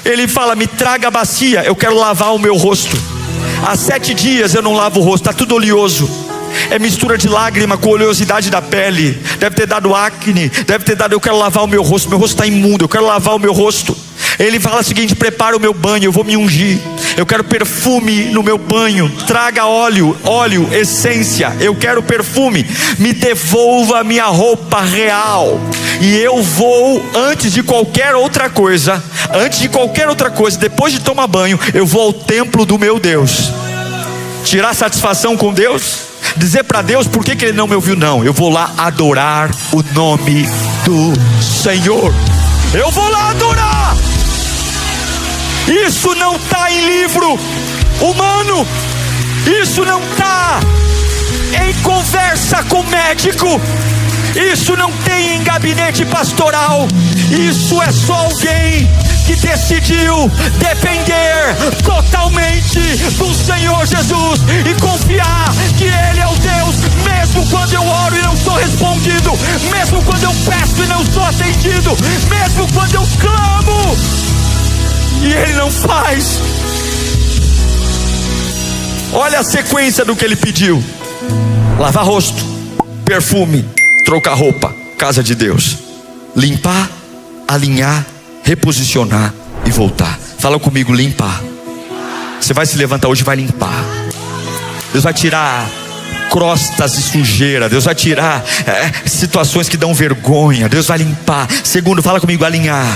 Ele fala: me traga a bacia, eu quero lavar o meu rosto. Há 7 dias eu não lavo o rosto, está tudo oleoso. É mistura de lágrima com oleosidade da pele. Deve ter dado acne, deve ter dado. Eu quero lavar o meu rosto está imundo, eu quero lavar o meu rosto. Ele fala o seguinte: prepara o meu banho, eu vou me ungir. Eu quero perfume no meu banho. Traga óleo, essência. Eu quero perfume. Me devolva a minha roupa real. E eu vou, antes de qualquer outra coisa, depois de tomar banho, eu vou ao templo do meu Deus. Tirar satisfação com Deus, dizer para Deus por que Ele não me ouviu. Não, eu vou lá adorar o nome do Senhor. Eu vou lá adorar. Isso não está em livro humano. Isso não está em conversa com médico. Isso não tem em gabinete pastoral. Isso é só alguém que decidiu depender totalmente do Senhor Jesus e confiar que Ele é o Deus, mesmo quando eu oro e não sou respondido, mesmo quando eu peço e não sou atendido, mesmo quando eu clamo e Ele não faz. Olha a sequência do que ele pediu: lavar rosto, perfume, trocar roupa, casa de Deus, limpar, alinhar, reposicionar e voltar. Fala comigo: limpar. Você vai se levantar hoje e vai limpar. Deus vai tirar crostas e sujeira. Deus vai tirar situações que dão vergonha. Deus vai limpar. Segundo, fala comigo: alinhar.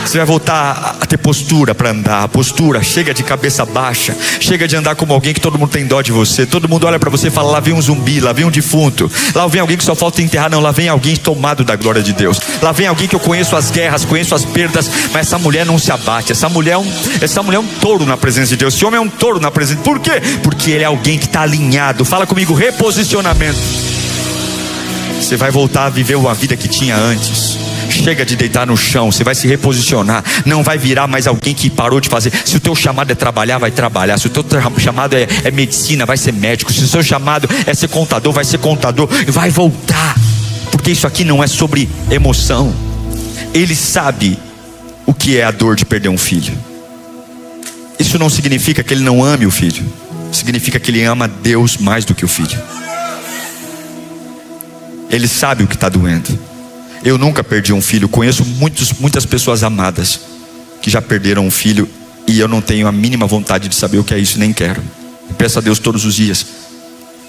Você vai voltar a ter postura para andar. Postura, chega de cabeça baixa. Chega de andar como alguém que todo mundo tem dó de você. Todo mundo olha para você e fala: lá vem um zumbi, lá vem um defunto, lá vem alguém que só falta enterrar. Não, lá vem alguém tomado da glória de Deus. Lá vem alguém que eu conheço as guerras, conheço as perdas, mas essa mulher não se abate. Essa mulher é um touro na presença de Deus. Esse homem é um touro na presença. Por quê? Porque ele é alguém que está alinhado. Fala comigo: reposicionamento. Você vai voltar a viver uma vida que tinha antes. Chega de deitar no chão, você vai se reposicionar. Não vai virar mais alguém que parou de fazer. Se o teu chamado é trabalhar, vai trabalhar. Se o teu chamado é medicina, vai ser médico. Se o seu chamado é ser contador, vai ser contador. Vai voltar. Porque isso aqui não é sobre emoção. Ele sabe o que é a dor de perder um filho. Isso não significa que ele não ame o filho. Significa que ele ama Deus mais do que o filho. Ele sabe o que está doendo. Eu nunca perdi um filho. Conheço muitas pessoas amadas que já perderam um filho, e eu não tenho a mínima vontade de saber o que é isso, nem quero. Eu peço a Deus todos os dias,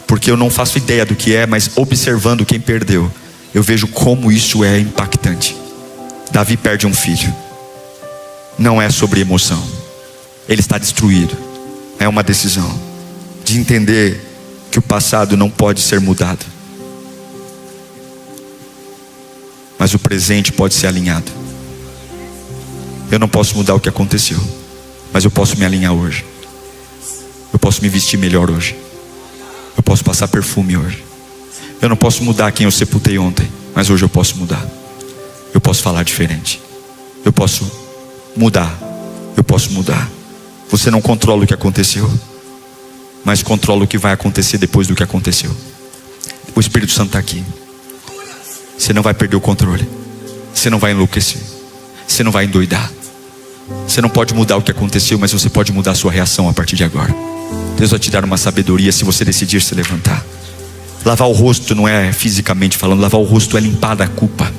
porque eu não faço ideia do que é, mas observando quem perdeu, eu vejo como isso é impactante. Davi perde um filho. Não é sobre emoção. Ele está destruído. É uma decisão de entender que o passado não pode ser mudado, mas o presente pode ser alinhado. Eu não posso mudar o que aconteceu, mas eu posso me alinhar hoje. Eu posso me vestir melhor hoje. Eu posso passar perfume hoje. Eu não posso mudar quem eu sepultei ontem, mas hoje eu posso mudar. Eu posso falar diferente. Eu posso mudar. Eu posso mudar. Você não controla o que aconteceu, mas controla o que vai acontecer depois do que aconteceu. O Espírito Santo está aqui. Você não vai perder o controle. Você não vai enlouquecer. Você não vai endoidar. Você não pode mudar o que aconteceu, mas você pode mudar a sua reação a partir de agora. Deus vai te dar uma sabedoria se você decidir se levantar. Lavar o rosto não é fisicamente falando. Lavar o rosto é limpar da culpa.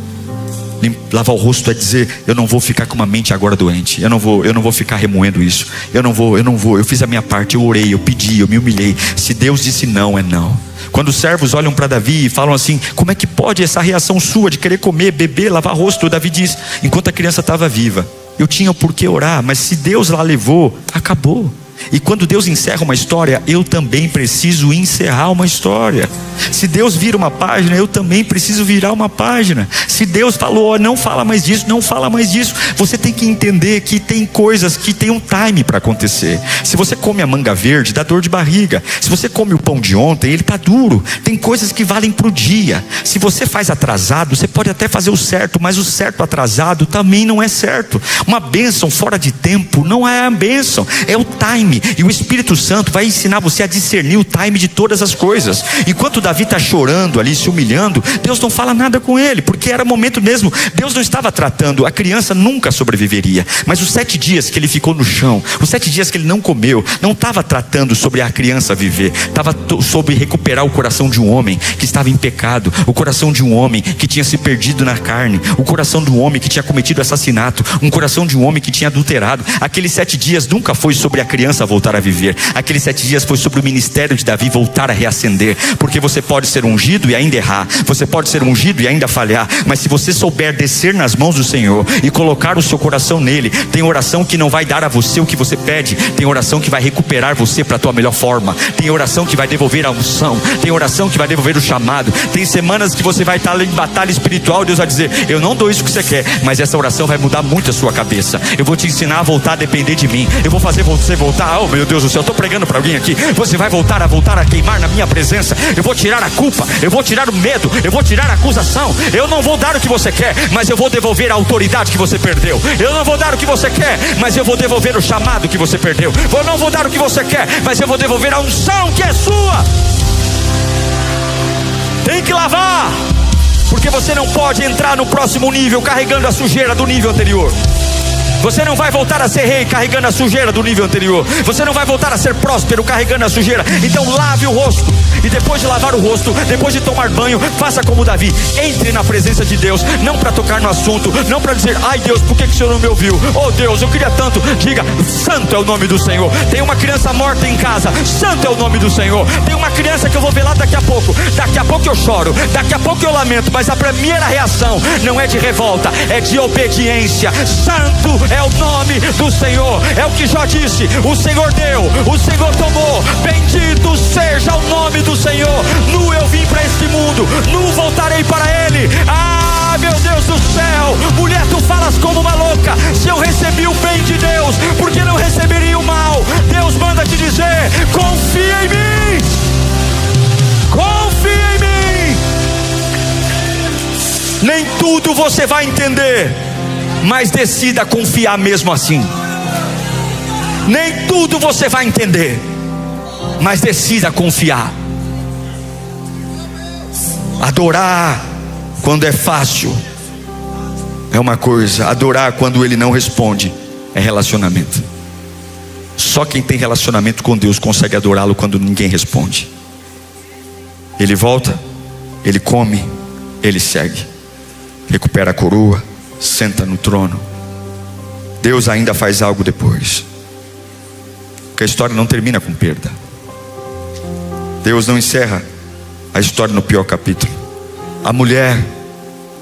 Lavar o rosto é dizer: eu não vou ficar com uma mente agora doente. Eu não vou ficar remoendo isso. Eu não vou. Eu fiz a minha parte, eu orei, eu pedi, eu me humilhei. Se Deus disse não, é não. Quando os servos olham para Davi e falam assim: como é que pode essa reação sua de querer comer, beber, lavar rosto? Davi diz: enquanto a criança estava viva, eu tinha por que orar, mas se Deus lá levou, acabou. E quando Deus encerra uma história, eu também preciso encerrar uma história. Se Deus vira uma página, eu também preciso virar uma página. Se Deus falou: não fala mais disso, não fala mais disso, você tem que entender que tem coisas que tem um time para acontecer. Se você come a manga verde, dá dor de barriga. Se você come o pão de ontem, ele está duro. Tem coisas que valem para o dia. Se você faz atrasado, você pode até fazer o certo, mas o certo atrasado também não é certo. Uma bênção fora de tempo não é a bênção, é o time. E o Espírito Santo vai ensinar você a discernir o time de todas as coisas. Enquanto Davi está chorando ali, se humilhando, Deus não fala nada com ele, porque era momento mesmo. Deus não estava tratando, a criança nunca sobreviveria, mas os 7 dias que ele ficou no chão, os 7 dias que ele não comeu, não estava tratando sobre a criança viver, estava sobre recuperar o coração de um homem que estava em pecado, o coração de um homem que tinha se perdido na carne, o coração de um homem que tinha cometido assassinato, um coração de um homem que tinha adulterado. Aqueles 7 dias nunca foi sobre a criança voltar a viver. Aqueles 7 dias foi sobre o ministério de Davi voltar a reacender. Porque você pode ser ungido e ainda errar, você pode ser ungido e ainda falhar, mas se você souber descer nas mãos do Senhor e colocar o seu coração nele, tem oração que não vai dar a você o que você pede, tem oração que vai recuperar você para a tua melhor forma, tem oração que vai devolver a unção, tem oração que vai devolver o chamado. Tem semanas que você vai estar em batalha espiritual, Deus vai dizer: eu não dou isso que você quer, mas essa oração vai mudar muito a sua cabeça. Eu vou te ensinar a voltar a depender de mim. Eu vou fazer você voltar. Oh meu Deus do céu, eu estou pregando para alguém aqui. Você vai voltar a queimar na minha presença. Eu vou tirar a culpa, eu vou tirar o medo, eu vou tirar a acusação. Eu não vou dar o que você quer, mas eu vou devolver a autoridade que você perdeu. Eu não vou dar o que você quer, mas eu vou devolver o chamado que você perdeu. Eu não vou dar o que você quer, mas eu vou devolver a unção que é sua. Tem que lavar, porque você não pode entrar no próximo nível carregando a sujeira do nível anterior. Você não vai voltar a ser rei carregando a sujeira do nível anterior. Você não vai voltar a ser próspero carregando a sujeira. Então lave o rosto. E depois de lavar o rosto, depois de tomar banho, faça como Davi. Entre na presença de Deus, não para tocar no assunto, não para dizer: ai Deus, por que o Senhor não me ouviu? Oh Deus, eu queria tanto. Diga: santo é o nome do Senhor. Tem uma criança morta em casa, santo é o nome do Senhor. Tem uma criança que eu vou ver lá daqui a pouco. Daqui a pouco eu choro, daqui a pouco eu lamento, mas a primeira reação não é de revolta, é de obediência. Santo é o nome do Senhor. É o que Jó disse: o Senhor deu, o Senhor tomou, bendito seja o nome do Senhor. Nu eu vim para este mundo, nu voltarei para ele. Ah, meu Deus do céu, mulher, tu falas como uma louca. Se eu recebi o bem de Deus, por que não receberia o mal? Deus manda te dizer: confia em mim, confia em mim. Nem tudo você vai entender, mas decida confiar mesmo assim. Nem tudo você vai entender, mas decida confiar. Adorar quando é fácil é uma coisa, adorar quando ele não responde é relacionamento. Só quem tem relacionamento com Deus consegue adorá-lo quando ninguém responde. Ele volta, ele come, ele segue, recupera a coroa, senta no trono. Deus ainda faz algo depois, porque a história não termina com perda. Deus não encerra a história no pior capítulo. A mulher,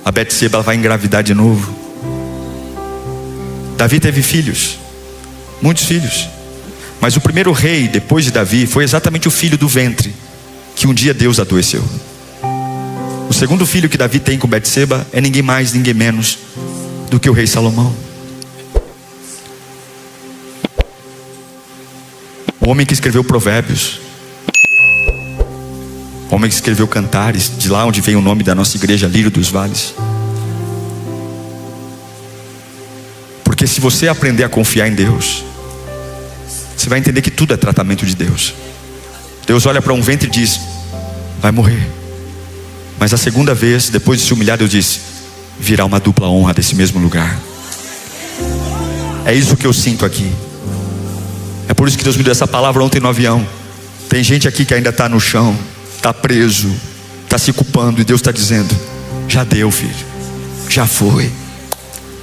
a Betseba, ela vai engravidar de novo. Davi teve filhos, muitos filhos, mas o primeiro rei depois de Davi foi exatamente o filho do ventre, que um dia Deus adoeceu. O segundo filho que Davi tem com Betseba é ninguém mais, ninguém menos do que o rei Salomão. O homem que escreveu Provérbios, o homem que escreveu Cantares, de lá onde vem o nome da nossa igreja, Lírio dos Vales. Porque se você aprender a confiar em Deus, você vai entender que tudo é tratamento de Deus. Deus olha para um ventre e diz: vai morrer. Mas a segunda vez, depois de se humilhar, Deus disse: virá uma dupla honra desse mesmo lugar. É isso que eu sinto aqui. É por isso que Deus me deu essa palavra ontem no avião. Tem gente aqui que ainda está no chão, está preso, está se culpando, e Deus está dizendo: já deu, filho, já foi.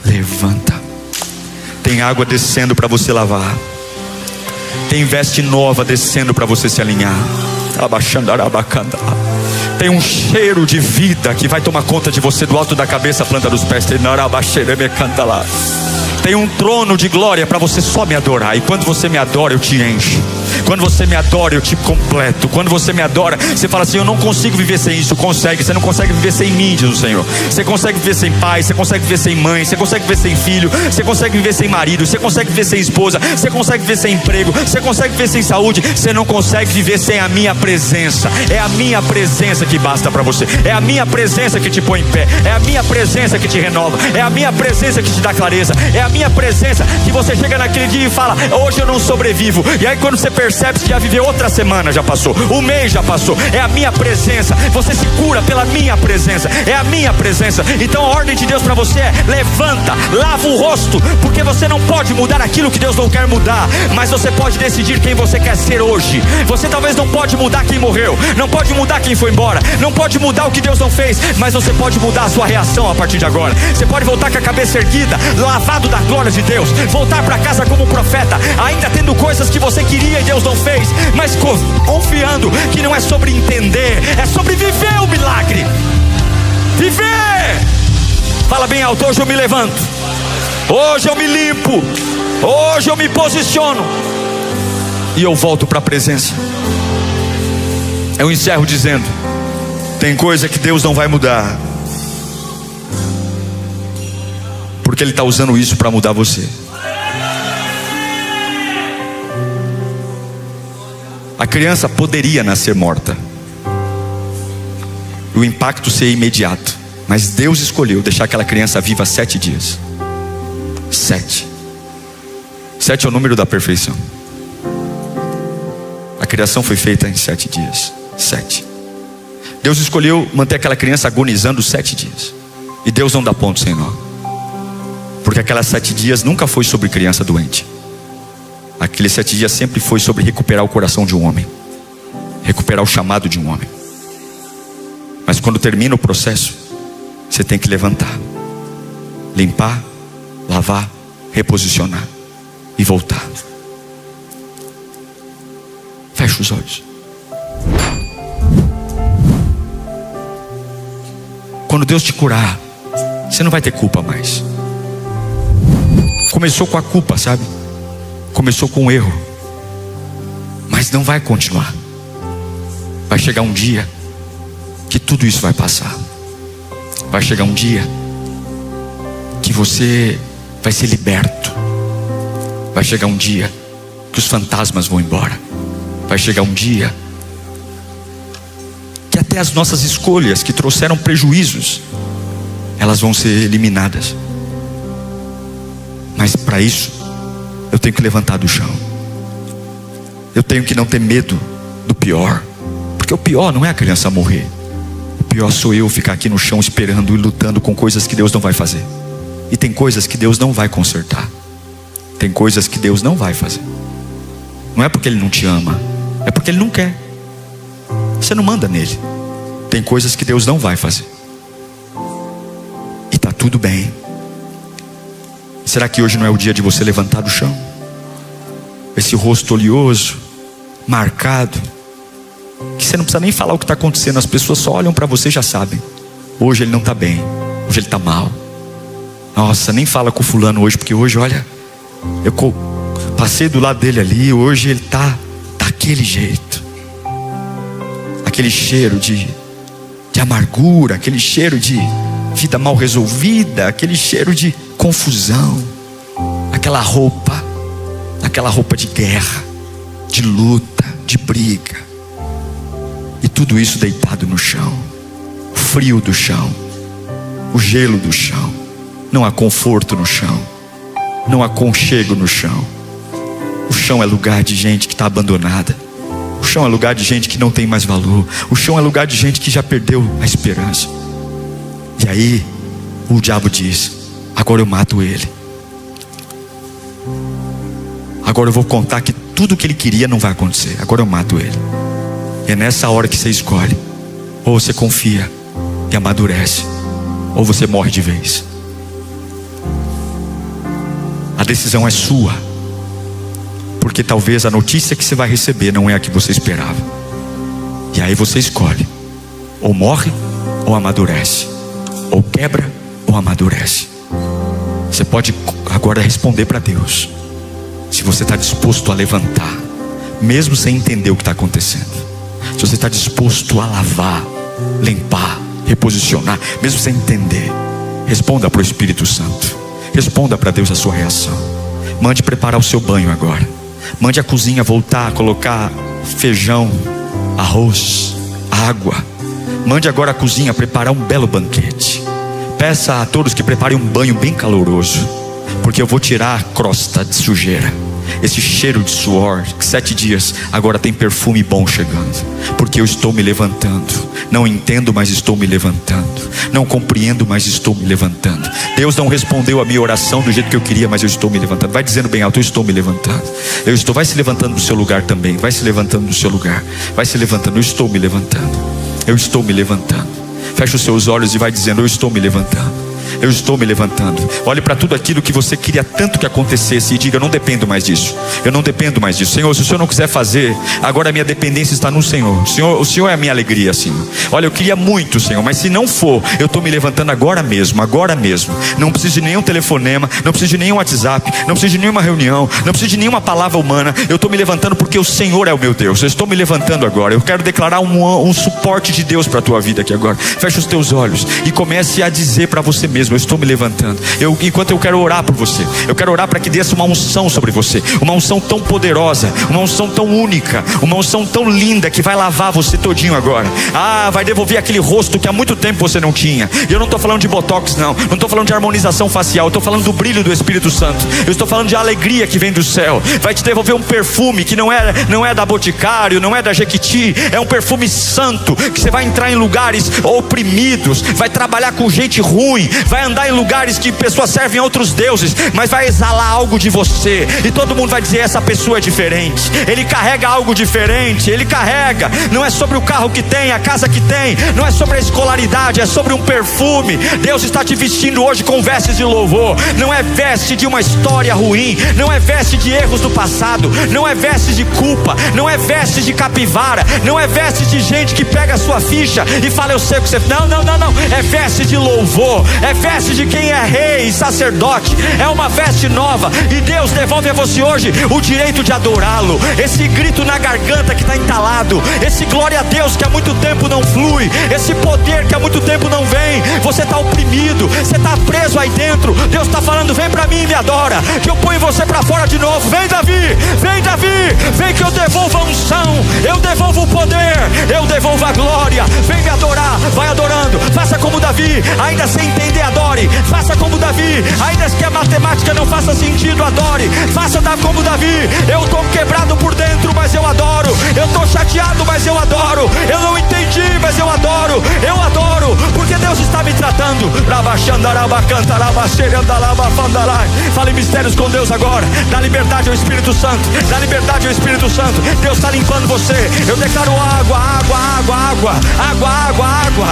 Levanta. Tem água descendo para você lavar. Tem veste nova descendo para você se alinhar. Tem um cheiro de vida que vai tomar conta de você, do alto da cabeça à planta dos pés. Tem um trono de glória para você só me adorar. E quando você me adora, eu te encho. Quando você me adora, eu te completo. Quando você me adora, você fala assim: eu não consigo viver sem isso. Consegue, você não consegue viver sem mim, diz o Senhor. Você consegue viver sem pai, você consegue viver sem mãe, você consegue viver sem filho, você consegue viver sem marido, você consegue viver sem esposa, você consegue viver sem emprego, você consegue viver sem saúde. Você não consegue viver sem a minha presença. É a minha presença que basta para você. É a minha presença que te põe em pé. É a minha presença que te renova. É a minha presença que te dá clareza. É a minha presença que você chega naquele dia e fala: hoje eu não sobrevivo. E aí quando você percebe que já viveu outra semana, já passou, o mês já passou. É a minha presença. Você se cura pela minha presença. É a minha presença. Então a ordem de Deus para você é: levanta, lava o rosto, porque você não pode mudar aquilo que Deus não quer mudar, mas você pode decidir quem você quer ser hoje. Você talvez não pode mudar quem morreu, não pode mudar quem foi embora, não pode mudar o que Deus não fez, mas você pode mudar a sua reação a partir de agora. Você pode voltar com a cabeça erguida, lavado da glória de Deus, voltar para casa como profeta, ainda tendo coisas que você queria e Deus não fez, mas confiando que não é sobre entender, é sobre viver o milagre. Viver. Fala bem alto: hoje eu me levanto, hoje eu me limpo, hoje eu me posiciono e eu volto para a presença. Eu encerro dizendo: tem coisa que Deus não vai mudar, porque Ele está usando isso para mudar você. A criança poderia nascer morta, o impacto ser imediato, mas Deus escolheu deixar aquela criança viva 7 dias. 7 é o número da perfeição. A criação foi feita em 7 dias. 7. Deus escolheu manter aquela criança agonizando 7 dias. E Deus não dá ponto sem nó, porque aquelas 7 dias nunca foi sobre criança doente. Aqueles 7 dias sempre foi sobre recuperar o coração de um homem, recuperar o chamado de um homem. Mas quando termina o processo, você tem que levantar, limpar, lavar, reposicionar e voltar. Fecha os olhos. Quando Deus te curar, você não vai ter culpa mais. Começou com a culpa, sabe? Começou com um erro, mas não vai continuar. Vai chegar um dia que tudo isso vai passar. Vai chegar um dia que você vai ser liberto. Vai chegar um dia que os fantasmas vão embora. Vai chegar um dia que até as nossas escolhas que trouxeram prejuízos, elas vão ser eliminadas. Mas para isso, eu tenho que levantar do chão. Eu tenho que não ter medo do pior, porque o pior não é a criança morrer. O pior sou eu ficar aqui no chão esperando e lutando com coisas que Deus não vai fazer. E tem coisas que Deus não vai consertar. Tem coisas que Deus não vai fazer. Não é porque Ele não te ama, é porque Ele não quer. Você não manda nele. Tem coisas que Deus não vai fazer. tudo bem. Será que hoje não é o dia de você levantar do chão? Esse rosto oleoso, marcado, que você não precisa nem falar o que está acontecendo, as pessoas só olham para você e já sabem. Hoje ele não está bem, hoje ele está mal. Nossa, nem fala com o fulano hoje, porque hoje, olha, eu passei do lado dele ali, hoje ele está daquele jeito. Aquele cheiro de amargura, aquele cheiro de vida mal resolvida, aquele cheiro de confusão, aquela roupa de guerra, de luta, de briga, e tudo isso deitado no chão, o frio do chão, o gelo do chão. Não há conforto no chão, não há aconchego no chão. O chão é lugar de gente que está abandonada, o chão é lugar de gente que não tem mais valor, o chão é lugar de gente que já perdeu a esperança. E aí o diabo diz: agora eu mato ele, agora eu vou contar que tudo que ele queria não vai acontecer, agora eu mato ele. E é nessa hora que você escolhe: ou você confia e amadurece, ou você morre de vez. A decisão é sua, porque talvez a notícia que você vai receber não é a que você esperava. E aí você escolhe: ou morre ou amadurece, ou quebra ou amadurece. Você pode agora responder para Deus se você está disposto a levantar, mesmo sem entender o que está acontecendo. Se você está disposto a lavar, limpar, reposicionar, mesmo sem entender. Responda para o Espírito Santo, responda para Deus a sua reação. Mande preparar o seu banho agora. Mande a cozinha voltar a colocar feijão, arroz, água. Mande agora a cozinha preparar um belo banquete. Peça a todos que preparem um banho bem caloroso, porque eu vou tirar a crosta de sujeira, esse cheiro de suor, que 7 dias agora tem perfume bom chegando, porque eu estou me levantando. Não entendo, mas estou me levantando. Não compreendo, mas estou me levantando. Deus não respondeu a minha oração do jeito que eu queria, mas eu estou me levantando. Vai dizendo bem alto: eu estou me levantando. Vai se levantando do seu lugar também. Vai se levantando do seu lugar. Vai se levantando. Eu estou me levantando. Eu estou me levantando. Feche os seus olhos e vai dizendo: eu estou me levantando. Eu estou me levantando. Olhe para tudo aquilo que você queria tanto que acontecesse e diga: eu não dependo mais disso. Eu não dependo mais disso. Senhor, se o Senhor não quiser fazer, agora a minha dependência está no Senhor. O Senhor é a minha alegria, Senhor. Olha, eu queria muito, Senhor, mas se não for, eu estou me levantando agora mesmo, agora mesmo. Não preciso de nenhum telefonema, não preciso de nenhum WhatsApp, não preciso de nenhuma reunião, não preciso de nenhuma palavra humana. Eu estou me levantando porque o Senhor é o meu Deus. Eu estou me levantando agora. Eu quero declarar um suporte de Deus para a tua vida aqui agora. Feche os teus olhos e comece a dizer para você mesmo: eu estou me levantando. Enquanto eu quero orar por você, eu quero orar para que desça uma unção sobre você, uma unção tão poderosa, uma unção tão única, uma unção tão linda que vai lavar você todinho agora. Vai devolver aquele rosto que há muito tempo você não tinha. E eu não estou falando de botox, não estou falando de harmonização facial, eu estou falando do brilho do Espírito Santo. Eu estou falando de alegria que vem do céu. Vai te devolver um perfume que não é da Boticário, não é da Jequiti, é um perfume santo, que você vai entrar em lugares oprimidos, vai trabalhar com gente ruim, vai andar em lugares que pessoas servem a outros deuses, mas vai exalar algo de você, e todo mundo vai dizer: essa pessoa é diferente, ele carrega algo diferente, ele carrega. Não é sobre o carro que tem, a casa que tem, não é sobre a escolaridade, é sobre um perfume. Deus está te vestindo hoje com vestes de louvor. Não é veste de uma história ruim, não é veste de erros do passado, não é veste de culpa, não é veste de capivara, não é veste de gente que pega a sua ficha e fala: eu sei o que você... Não, é veste de louvor, é veste de quem é rei e sacerdote, é uma veste nova. E Deus devolve a você hoje o direito de adorá-lo, esse grito na garganta que está entalado, esse glória a Deus que há muito tempo não flui, esse poder que há muito tempo não vem. Você está oprimido, você está preso aí dentro. Deus está falando: vem para mim e me adora, que eu ponho você para fora de novo. Vem Davi, vem que eu devolvo a unção, eu devolvo o poder, eu devolvo a glória. Vem me adorar, vai adorando. Faça como Davi, ainda sem entender, adore. Faça como Davi, ainda que a matemática não faça sentido, adore. Faça como Davi: eu estou quebrado por dentro, mas eu adoro. Eu estou chateado, mas eu adoro. Eu não entendi, mas eu adoro. Eu adoro, porque Deus está me tratando. Fale mistérios com Deus agora. Dá liberdade ao Espírito Santo, dá liberdade ao Espírito Santo. Deus está limpando você. Eu declaro água, água, água, água, água, água, água.